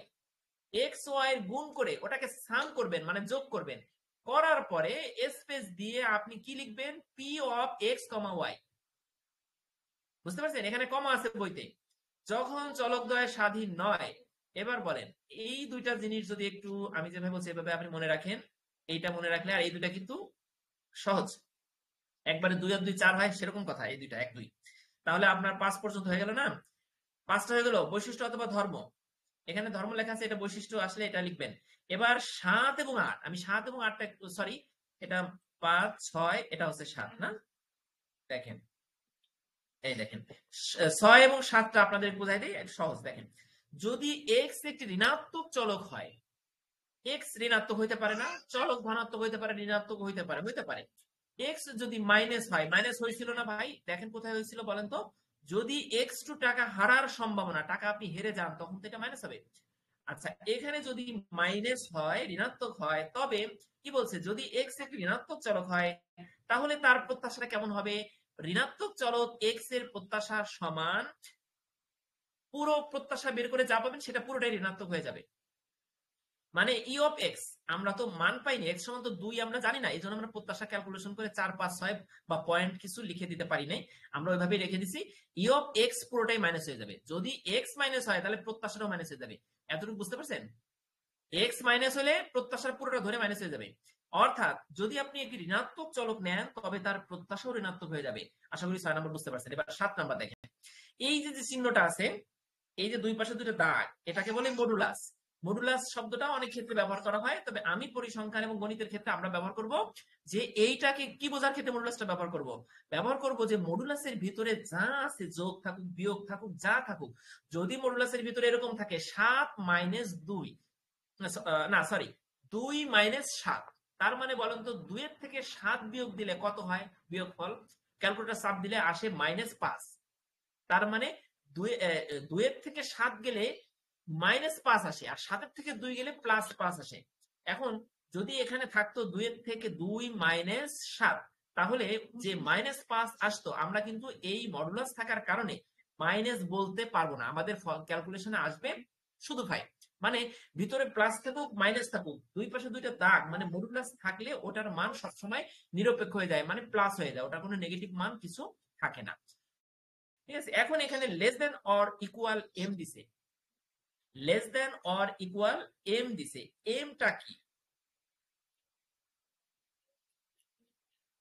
x y এর গুণ করে ওটাকে সাম করবেন, মানে যোগ করবেন, করার পরে স্পেস দিয়ে আপনি কি লিখবেন, P of x comma y. বুঝতে পারছেন? এখানে কমা আছে বইতে। যখন চলকদ্বয় স্বাধীন নয়, এবার বলেন এই দুইটা জিনিস যদি একটু আমি যেভাবে বলছি এভাবে আপনি মনে রাখেন, এইটা মনে রাখলে আর এই দুইটা কিন্তু সহজ, একবারে 2 আর 2 4 হয় সেরকম কথা, এই দুইটা 1 2, তাহলে আপনার 5 পর্যন্ত হয়ে গেল না? 5টা হয়ে গেল বৈশিষ্ট্য অথবা ধর্ম। এখানে ধর্ম লেখা আছে, এটা বৈশিষ্ট্য আসলে এটা লিখবেন। এবার 7 এবং 8, আমি 7 এবং 8টা সরি, এটা 5 6 এটা হচ্ছে 7 না? দেখেন, এই দেখেন 6 এবং 7টা আপনাদের বোঝাই দেয়, সহজ। দেখেন, যদি এক্স একটি ঋণাত্মক চলক হয়, এক্স ঋণাত্মক হইতে পারে না, চলক ধনাত্মক হইতে পারে, ঋণাত্মক হইতে পারে, হইতে পারে। এক্স যদি মাইনাস হয়, মাইনাস হয়েছিল না ভাই? দেখেন কোথায় হয়েছিল বলেন তো? যদি এক্স টু টাকা হারার সম্ভাবনা, টাকা আপনি হেরে যান, তখন তো এটা মাইনাস হবে। আচ্ছা, এখানে যদি মাইনাস হয়, ঋণাত্মক হয়, তবে কি বলছে? যদি এক্স একটি ঋণাত্মক চলক হয়, তাহলে তার প্রত্যাশাটা কেমন হবে? ঋণাত্মক চলক এক্স এর প্রত্যাশার সমান, পুরো প্রত্যাশা বের করে যা পাবেন সেটা পুরোটাই ঋণাত্মক হয়ে যাবে। মানে ই অফ এক্স, আমরা তো মান পাইনি, এক্স সমান তো 2 আমরা জানি না, এই জন্য আমরা প্রত্যাশা ক্যালকুলেশন করে 4 5 6 বা পয়েন্ট কিছু লিখে দিতে পারি নাই, আমরা ওইভাবেই রেখে দিছি। ই অফ এক্স পুরোটাই মাইনাস হয়ে যাবে। যদি এক্স মাইনাস হয় তাহলে প্রত্যাশাটাও মাইনাস হয়ে যাবে। এতটুকু বুঝতে পারছেন? এক্স মাইনাস হলে প্রত্যাশার পুরোটা ধরে মাইনাস হয়ে যাবে। অর্থাৎ যদি আপনি একটি ঋণাত্মক চলক নেন, তবে তার প্রত্যাশাও ঋণাত্মক হয়ে যাবে। আশা করি 6 নম্বর বুঝতে পারছেন। এবার 7 নম্বর দেখেন, এই যে চিহ্নটা আছে, এই যে দুই পাশে দুটো দাগ, এটাকে বলে মডুলাস। মডুলাস শব্দটা অনেক ক্ষেত্রে ব্যবহার করা হয়, তবে আমি পরিসংখ্যান এবং গণিতের ক্ষেত্রে আমরা ব্যবহার করব যে এইটাকে কি বোঝার ক্ষেত্রে মডুলাসটা ব্যবহার করব যে মডুলাসের ভিতরে যা আছে, যোগ থাকুক বিয়োগ থাকুক যা থাকুক, যদি মডুলাসের ভিতরে এরকম থাকে 7 মাইনাস 2, না সরি 2 মাইনাস 7, তার মানে বলেন তো 2 এর থেকে 7 বিয়োগ দিলে কত হয় বিয়োগফল? ক্যালকুলেটর চাপ দিলে আসে -5। তার মানে 2 এর থেকে 7 গেলে -5 আসে, আর 7 এর থেকে 2 গেলে +5 আসে। এখন যদি এখানে থাকতো 2 এর থেকে 2 মাইনাস 7, তাহলে যে -5 আসতো, আমরা কিন্তু এই মডুলাস থাকার কারণে মাইনাস বলতে পারবো না, আমাদের ক্যালকুলেশনে আসবে শুধু 5। মানে ভিতরে প্লাস থাকুক মাইনাস থাকুক, দুই পাশে দুইটা দাগ, মানে মডুলাস থাকলে ওটার মান সবসময় নিরপেক্ষ হয়ে যায়, মানে প্লাস হয়ে যায়, ওটার কোনো নেগেটিভ মান কিছু থাকে না। ঠিক আছে, এখন এখানে less than or equal m দিছে, less than or equal m দিছে। এমটা কি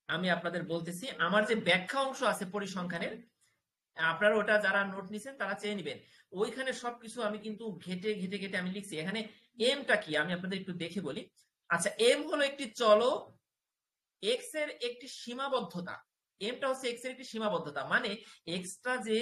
আমি আপনাদের বলতেছি, আমার যে ব্যাখ্যা অংশ আছে পরিসংখ্যানের, আপনারা ওটা যারা নোট নিছেন তারা চেয়ে নেবেন, ওইখানে সবকিছু আমি কিন্তু ঘেটে ঘেটে ঘেটে আমি লিখছি। এখানে এমটা কি আমি আপনাদের একটু দেখে বলি। আচ্ছা, এম হলো একটি চলক এক্স এর একটি সীমাবদ্ধতা। এমটা হচ্ছে এক্স এর একটি সীমাবদ্ধতা, মানে এক্সটা যে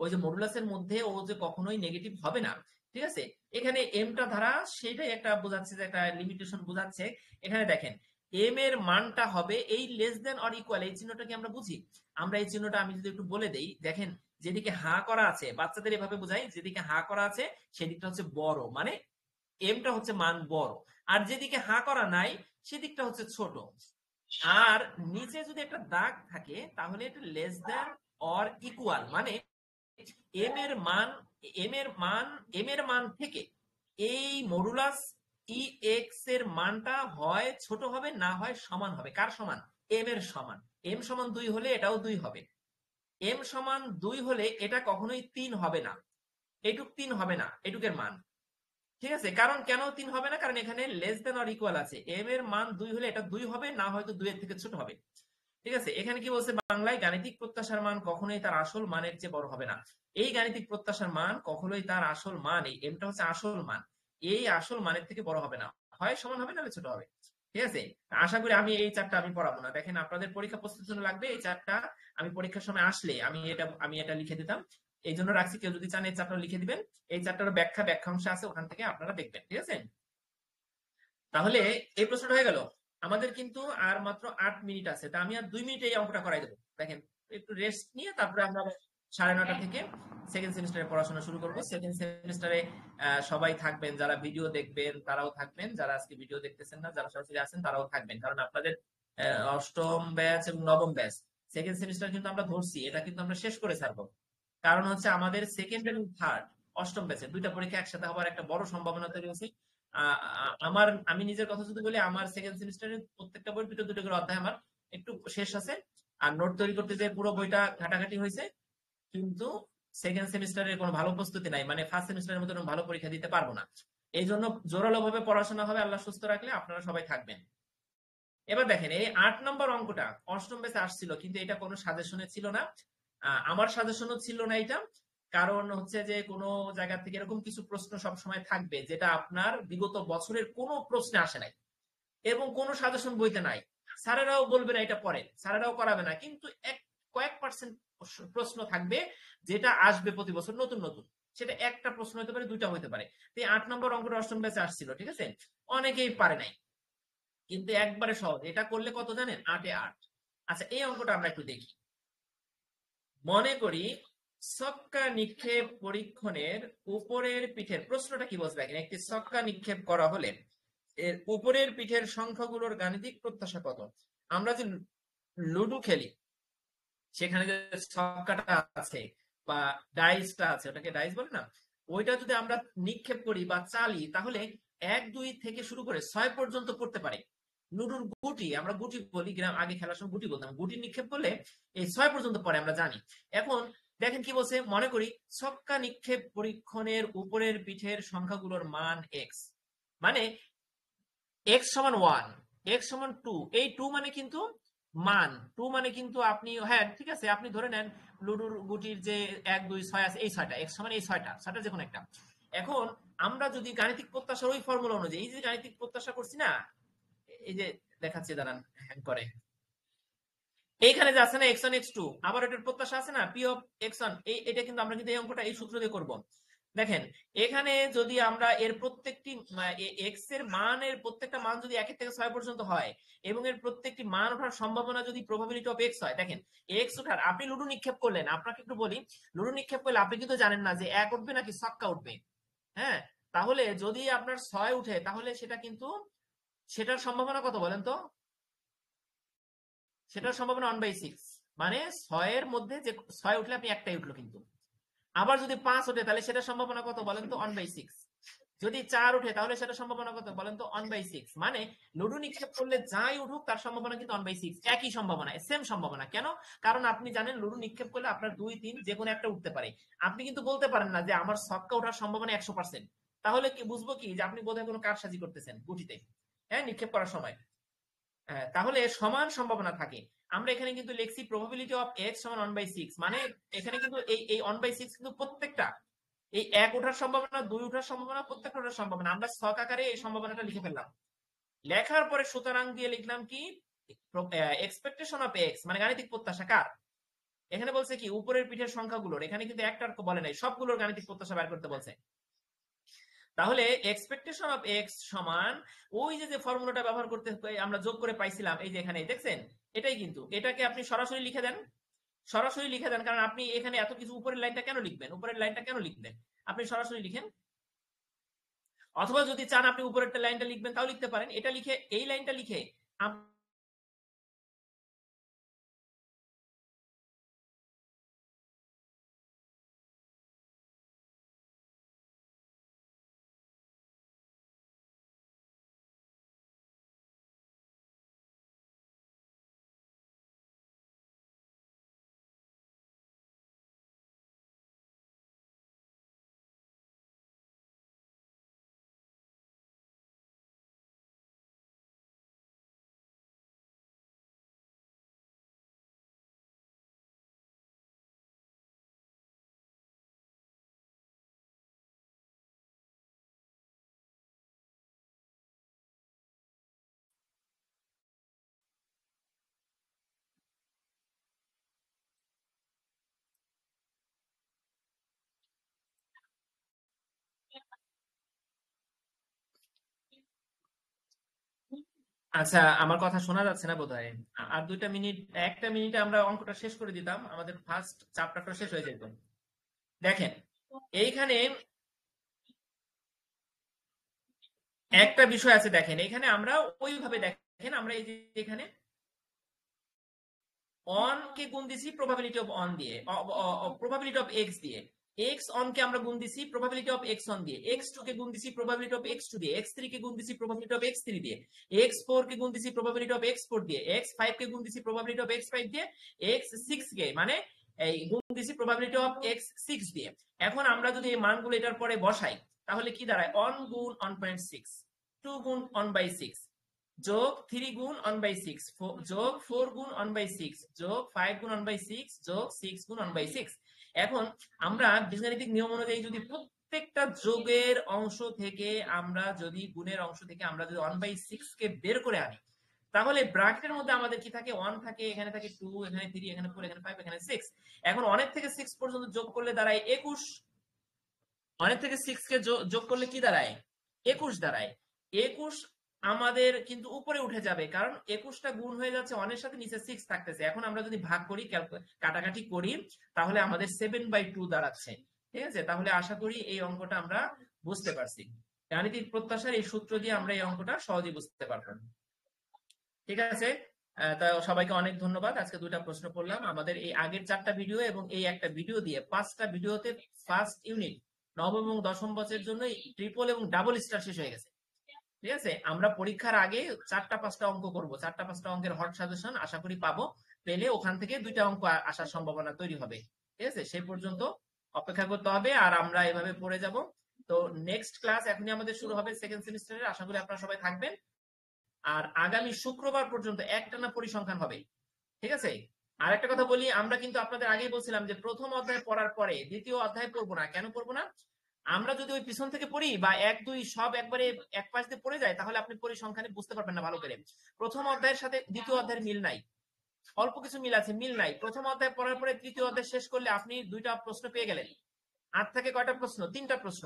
ওই যে মডুলাসের মধ্যে ও যে কখনোই নেগেটিভ হবে না। ঠিক আছে, এখানে এমটা ধারা সেটাই একটা বোঝাচ্ছে, যে একটা লিমিটেশন বোঝাচ্ছে। এখানে দেখেন এম এর মানটা হবে এই লেস দেন অর ইকুয়াল, এই চিহ্নটা কি আমরা বুঝি? আমরা এই চিহ্নটা আমি যদি একটু বলে দেই, দেখেন যেদিকে হা করা আছে, বাচ্চাদের এভাবে বোঝাই, যেদিকে হা করা আছে সেদিকটা হচ্ছে বড়, মানে এমটা হচ্ছে মান বড়, আর যেদিকে হা করা নাই সেদিকটা হচ্ছে ছোট। আর নিচে যদি একটা দাগ থাকে তাহলে এটা লেস দেন অর ইকুয়াল, মানে এম এর মান, এম এর মান থেকে এই মডুলাস ই এক্স এর মানটা হয় ছোট হবে, না হয় সমান হবে। কার সমান? এম এর সমান। এম সমান 2 হলে এটাও 2 হবে, এম সমান 2 হলে এটা কখনোই 3 হবে না, এটুক 3 হবে না, এটুকের মান। ঠিক আছে, কারণ কেন 3 হবে না? কারণ এখানে লেস দেন অর ইকুয়াল আছে, এম এর মান 2 হলে এটা 2 হবে, না হয়তো 2 এর থেকে ছোট হবে। ঠিক আছে, এখানে কি বলছে বাংলায়? গাণিতিক প্রত্যাশার মান কখনোই তার আসল মানের চেয়ে বড় হবে না। এই গাণিতিক প্রত্যাশার মান কখনোই তার আসল মান, এই এমটা হচ্ছে আসল মান, এই আসল মানের থেকে বড় হবে না, হয় সমান হবে নাহলে ছোট হবে। ঠিক আছে, আশা করি আমি এই চারটা আমি পড়াবো না। দেখেন আপনাদের পরীক্ষা প্রস্তুতির জন্য লাগবে এই চারটা, আমি পরীক্ষার সময় আসলে আমি এটা লিখে দিতাম, এই জন্য রাখছি। কেউ যদি চান এই চারটা লিখে দিবেন, এই চারটার ব্যাখ্যাংশ আছে, ওখান থেকে আপনারা দেখবেন। ঠিক আছে, তাহলে এই প্রশ্নটা হয়ে গেল। আমাদের কিন্তু আর মাত্র 8 মিনিট আছে, তা আমি আর 2 মিনিটে এই অঙ্কটা করাই দেবো। দেখেন একটু রেস্ট নিয়ে তারপরে আমরা 9:30 থেকে সেকেন্ড সেমিস্টারে পড়াশোনা শুরু করবো। সেকেন্ড সেমিস্টারে সবাই থাকবেন, যারা ভিডিও দেখবেন তারাও থাকবেন, যারা আজকে ভিডিও দেখতেছেন না, যারা সরাসরি আছেন তারাও থাকবেন, কারণ আপনাদের অষ্টম ব্যাচ এবং নবম ব্যাচ সেকেন্ড সেমিস্টার কিন্তু আমরা ধরছি, এটা কিন্তু আমরা শেষ করে ছাড়বো। কারণ হচ্ছে আমাদের সেকেন্ড এবং থার্ড অষ্টম ব্যাচের দুইটা পরীক্ষা একসাথে হওয়ার একটা বড় সম্ভাবনা তৈরি হয়েছে। আমি নিজের কথা যদি বলি, আমার সেকেন্ড সেমিস্টারের প্রত্যেকটা বই দুটো দুটো করে অধ্যায় আমার একটু শেষ আছে, আর নোট তৈরি করতে যে পুরো বইটা ঘাটাঘাটি হয়েছে। কিন্তু সেকেন্ড সেমিস্টারের কোনো ভালো প্রস্তুতি নাই, মানে ফার্স্ট সেমিস্টারের মতো ভালো পরীক্ষা দিতে পারবো না। এই জন্য জোরালো ভাবে পড়াশোনা হবে, আল্লাহ সুস্থ রাখলে আপনারা সবাই থাকবেন। এবার দেখেন এই 8 নম্বর অঙ্কটা অষ্টম ব্যাচে আসছিল, কিন্তু এটা কোনো সাজেশনে ছিল না, আমার সাজেশনও ছিল না এটা। কারণ হচ্ছে যে কোনো জায়গা থেকে এরকম কিছু প্রশ্ন সবসময় থাকবে যেটা আপনার বিগত বছরের কোনো প্রশ্নে আসে নাই এবং কোনো সাজেশন বইতে নাই। স্যারেরাও বলবে না এটা পড়েন, স্যারেরাও করাবে না, কিন্তু কয়েক পার্সেন্ট প্রশ্ন থাকবে যেটা আসবে প্রতি বছর নতুন নতুন। সেটা একটা প্রশ্ন হতে পারে, দুইটা হতে পারে। তো 8 নম্বর অঙ্কটা অষ্টম ব্যাচে আসছিল, ঠিক আছে, অনেকেই পারে নাই, কিন্তু একবারে সহজ। এটা করলে কত জানেন? 8 এ 8। আচ্ছা, এই অঙ্কটা আমরা একটু দেখি। মনে করি ছক্কা নিক্ষেপ পরীক্ষণের উপরের পিঠের, প্রশ্নটা কি বলছে দেখেন, একটি ছক্কা নিক্ষেপ করা হলে এর উপরের পিঠের সংখ্যাগুলোর গাণিতিক প্রত্যাশা কত? আমরা যে লুডো খেলি সেখানে যে ছক্কাটা আছে বা ডাইসটা আছে, ওটাকে ডাইস বলে না, ওইটা যদি আমরা নিক্ষেপ করি বা চালি তাহলে 1 2 থেকে শুরু করে 6 পর্যন্ত পড়তে পারে। লুডুর গুটি, আমরা গুটি বলি, গ্রাম আগে খেলার সময় গুটি বলতাম, গুটি নিক্ষেপ করলে এই 6 পর্যন্ত পড়ে, আমরা জানি। এখন দেখেন কি বলছে, মনে করি ছক্কা নিক্ষেপ পরীক্ষণের উপরের পিঠের সংখ্যাগুলোর মান এক্স, মানে এক্স সমান 1, এক্স সমান 2। এই 2 মানে কিন্তু মান, 2 মানে কিন্তু আপনি, হ্যাঁ ঠিক আছে, আপনি ধরে নেন লুডুর গুটির যে 1 2 6 আছে, এই 6টা, এক্স সমান এই 6টা যে কোনো একটা। এখন আমরা যদি গাণিতিক প্রত্যাশার ওই ফর্মুলা অনুযায়ী, এই যে গাণিতিক প্রত্যাশা করছি না, এই যে দেখাচ্ছি দাঁড়ান হ্যাং করে, এইখানে যে আছে না x1 x2, আবার এটার প্রত্যাশা আছে না p of x1, এটা কিন্তু আমরা কিন্তু এই অঙ্কটা এই সূত্র দিয়ে করব। দেখেন এখানে যদি আমরা এর প্রত্যেকটি x এর মানের প্রত্যেকটা মান যদি 1 থেকে 6 পর্যন্ত হয় এবং এর প্রত্যেকটি মান ওঠার সম্ভাবনা যদি প্রবাবিলিটি অফ x হয়, দেখেন x ওঠার, আপনি লুডু নিক্ষেপ করলেন, আপনাকে একটু বলি, লুডু নিক্ষেপ করলে আপনি কিন্তু জানেন না যে 1 উঠবে নাকি ছক্কা উঠবে। হ্যাঁ, তাহলে যদি আপনার 6 উঠে তাহলে সেটা কিন্তু, সেটার সম্ভাবনা কত বলেন তো? সেটার সম্ভাবনা 1/6, মানে 6 এর মধ্যে যে 6 উঠলে আপনি একটাই উঠলো কিন্তু। আবার যদি 5 ওঠে তাহলে সেটার সম্ভাবনা কত বলেন তো? 1/6। যদি 4 উঠে তাহলে সেটার সম্ভাবনা কত বলেন তো? 1/6। মানে লুডু নিক্ষেপ করলে যাই উঠুক তার সম্ভাবনা কিন্তু 1/6, একই সম্ভাবনা, সেম সম্ভাবনা। কেন? কারণ আপনি জানেন লুডু নিক্ষেপ করলে আপনার 2 3 যে কোনো একটা উঠতে পারে। আপনি কিন্তু বলতে পারেন না যে আমার ছক্কা ওঠার সম্ভাবনা 100%। তাহলে কি বুঝবো কি যে আপনি বোধহয় কোনো কারসাজি করতেছেন গুটিতে, হ্যাঁ, নিক্ষেপ করার সময়। তাহলে সমান সম্ভাবনা থাকে। আমরা এখানে কিন্তু লিখছি প্রবাবিলিটি অফ এক্স সমান 1/6, মানে এখানে কিন্তু এই 1/6 কিন্তু প্রত্যেকটা, এই 1 ওঠার সম্ভাবনা, 2 ওঠার সম্ভাবনা, প্রত্যেকটা ওঠার সম্ভাবনা, আমরা ছক আকারে এই সম্ভাবনাটা লিখে ফেললাম। লেখার পরে সুতরাং দিয়ে লিখলাম কি, এক্সপেকটেশন অফ এক্স, মানে গাণিতিক প্রত্যাশা কার। এখানে বলছে কি উপরের পিঠের সংখ্যাগুলোর, এখানে কিন্তু একটার বলে নাই, সবগুলোর গাণিতিক প্রত্যাশা বের করতে বলছে। তাহলে এক্সপেকটেশন অফ এক্স সমান ওই যে ফর্মুলাটা ব্যবহার করতে আমরা যোগ করে পাইছিলাম, এই যে এখানে দেখছেন, এটাই কিন্তু, এটাকে আপনি সরাসরি লিখে দেন, সরাসরি লিখে দেন। কারণ আপনি এখানে এত কিছু উপরের লাইনটা কেন লিখবেন, উপরের লাইনটা কেন লিখবেন, আপনি সরাসরি লিখেন। অথবা যদি চান আপনি উপরের লাইনটা লিখবেন তাও লিখতে পারেন। এটা লিখে, এই লাইনটা লিখে আচ্ছা, আমার কথা শোনা যাচ্ছে না বোধহয়। আর 2টা মিনিট, 1টা মিনিটে আমরা অঙ্কটা শেষ করে দিতাম, আমাদের ফার্স্ট চ্যাপ্টারটা শেষ হয়ে যেত। দেখেন এইখানে একটা বিষয় আছে, দেখেন এখানে আমরা ওইভাবে, দেখেন আমরা এই যে এখানে অন কে গুণ দিছি প্রবাবিলিটি অফ অন দিয়ে, প্রবাবিলিটি অফ এক্স দিয়ে, এক্স অন কে আমরা গুণ দিছি প্রবাবিলিটি অফ এক্স অন দিয়ে, এক্স টু কে গুণ দিছি প্রবাবিলিটি অফ এক্স টু দিয়ে, এক্স থ্রি কে গুণ দিছি প্রবাবিলিটি অফ এক্স থ্রি দিয়ে, এক্স ফোর কে গুণ দিছি প্রবাবিলিটি অফ এক্স ফোর দিয়ে, এক্স ফাইভ কে গুণ দিছি প্রবাবিলিটি অফ এক্স ফাইভ দিয়ে, এক্স সিক্স কে, মানে এই গুণ দিছি প্রবাবিলিটি অফ এক্স 6 দিয়ে। এখন আমরা যদি এই মানগুলো এটার পরে বসাই তাহলে কি দাঁড়ায় 1 গুণ 1.6, 2 গুণ 1/6, যোগ 3 গুণ 1/6, যোগ 4 গুণ 1/6, যোগ 5 গুণ 1/6, যোগ 6 গুণ 1/6। এখন আমরা বীজগাণিতিক নিয়ম অনুযায়ী যদি প্রত্যেকটা যোগের অংশ থেকে আমরা যদি গুণের অংশ থেকে আমরা যদি 1/6 কে বের করে আনি তাহলে ব্র্যাকেটের মধ্যে আমাদের কি থাকে 1 থাকে, এখানে থাকে 2, এখানে 3, এখানে 4, এখানে 5, এখানে 6। এখন 1 থেকে 6 পর্যন্ত যোগ করলে দাঁড়ায় 21। 1 থেকে 6 কে যোগ করলে কি দাঁড়ায় 21 দাঁড়ায়। 21 আমাদের কিন্তু উপরে উঠে যাবে কারণ 21টা গুণ হয়ে যাচ্ছে 1 এর সাথে, নিচে 6 থাকতেছে। এখন আমরা যদি ভাগ করি কাটাকাটি করি তাহলে আমাদের 7/2 দাঁড়াচ্ছে। ঠিক আছে, তাহলে আশা করি এই অঙ্কটা আমরা বুঝতে পারছি। গাণিতিক প্রত্যাশার এই সূত্র দিয়ে আমরা এই অঙ্কটা সহজেই বুঝতে পারবো। ঠিক আছে, তা সবাইকে অনেক ধন্যবাদ। আজকে 2টা প্রশ্ন পড়লাম। আমাদের এই আগের 4টা ভিডিও এবং এই একটা ভিডিও দিয়ে 5টা ভিডিওতে ফার্স্ট ইউনিট নবম এবং দশম বছরের জন্য ট্রিপল এবং ডাবল স্টার শেষ হয়ে গেছে। ঠিক আছে, আমরা পরীক্ষার আগে 4টা-5টা অঙ্ক করব। 4টা-5টা অঙ্কের হট সাজেশন আশা করি পাবো, পেলে ওখান থেকে 2টা অঙ্ক আসার সম্ভাবনা তৈরি হবে। ঠিক আছে, সেই পর্যন্ত অপেক্ষা করতে হবে আর আমরা এভাবে পড়ে যাব। তো নেক্সট ক্লাস এখনই আমাদের শুরু হবে সেকেন্ড সেমিস্টারের। আশা করি আপনারা সবাই থাকবেন। আর আগামী শুক্রবার পর্যন্ত একটানা পরিসংখ্যান হবে। ঠিক আছে, আর একটা কথা বলি, আমরা কিন্তু আপনাদের আগেই বলছিলাম যে প্রথম অধ্যায় পড়ার পরে দ্বিতীয় অধ্যায় পড়বো না। কেন পড়বো না? আমরা যদি ওই পিছন থেকে পড়ি বা 1, 2 সব একবারে এক পাশ দিয়ে পড়ে যায় তাহলে আপনি পরিসংখ্যানে বুঝতে পারবেন না ভালো করে। প্রথম অধ্যায়ের সাথে দ্বিতীয় অধ্যায়ের মিল নাই, অল্প কিছু মিল আছে, মিল নাই। প্রথম অধ্যায় পড়ার পরে তৃতীয় অধ্যায় শেষ করলে আপনি 2টা প্রশ্ন পেয়ে গেলেন। 8 থেকে কয়টা প্রশ্ন? 3টা প্রশ্ন।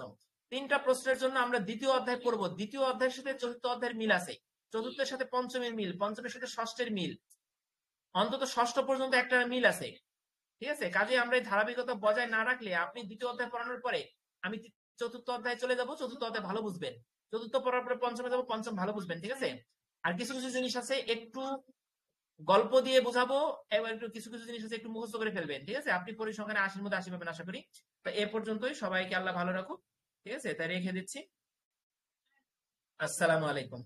3টা প্রশ্নের জন্য আমরা দ্বিতীয় অধ্যায় পড়বো। দ্বিতীয় অধ্যায়ের সাথে চতুর্থ অধ্যায়ের মিল আছে, চতুর্থের সাথে পঞ্চমের মিল, পঞ্চমের সাথে ষষ্ঠের মিল, অন্তত ষষ্ঠ পর্যন্ত একটা মিল আছে। ঠিক আছে, কাজে আমরা এই ধারাবাহিকতা বজায় না রাখলে আপনি দ্বিতীয় অধ্যায় পড়ানোর পরে আমি চতুর্থ অধ্যায়ে চলে যাব, চতুর্থ অধ্যায় ভালো বুঝবেন, চতুর্থ পড়ার পরে পঞ্চমে যাবো, পঞ্চম ভালো বুঝবেন। ঠিক আছে, আর কিছু কিছু জিনিস আছে একটু গল্প দিয়ে বোঝাবো, এবার একটু কিছু কিছু জিনিস আছে একটু মুখস্থ করে ফেলবেন। ঠিক আছে, আপনি পরিসংখ্যানে 80-র মধ্যে 80 পাবেন আশা করি। তো এ পর্যন্তই, সবাইকে আল্লাহ ভালো রাখুক। ঠিক আছে, তাই রেখে দিচ্ছি। আসসালামু আলাইকুম।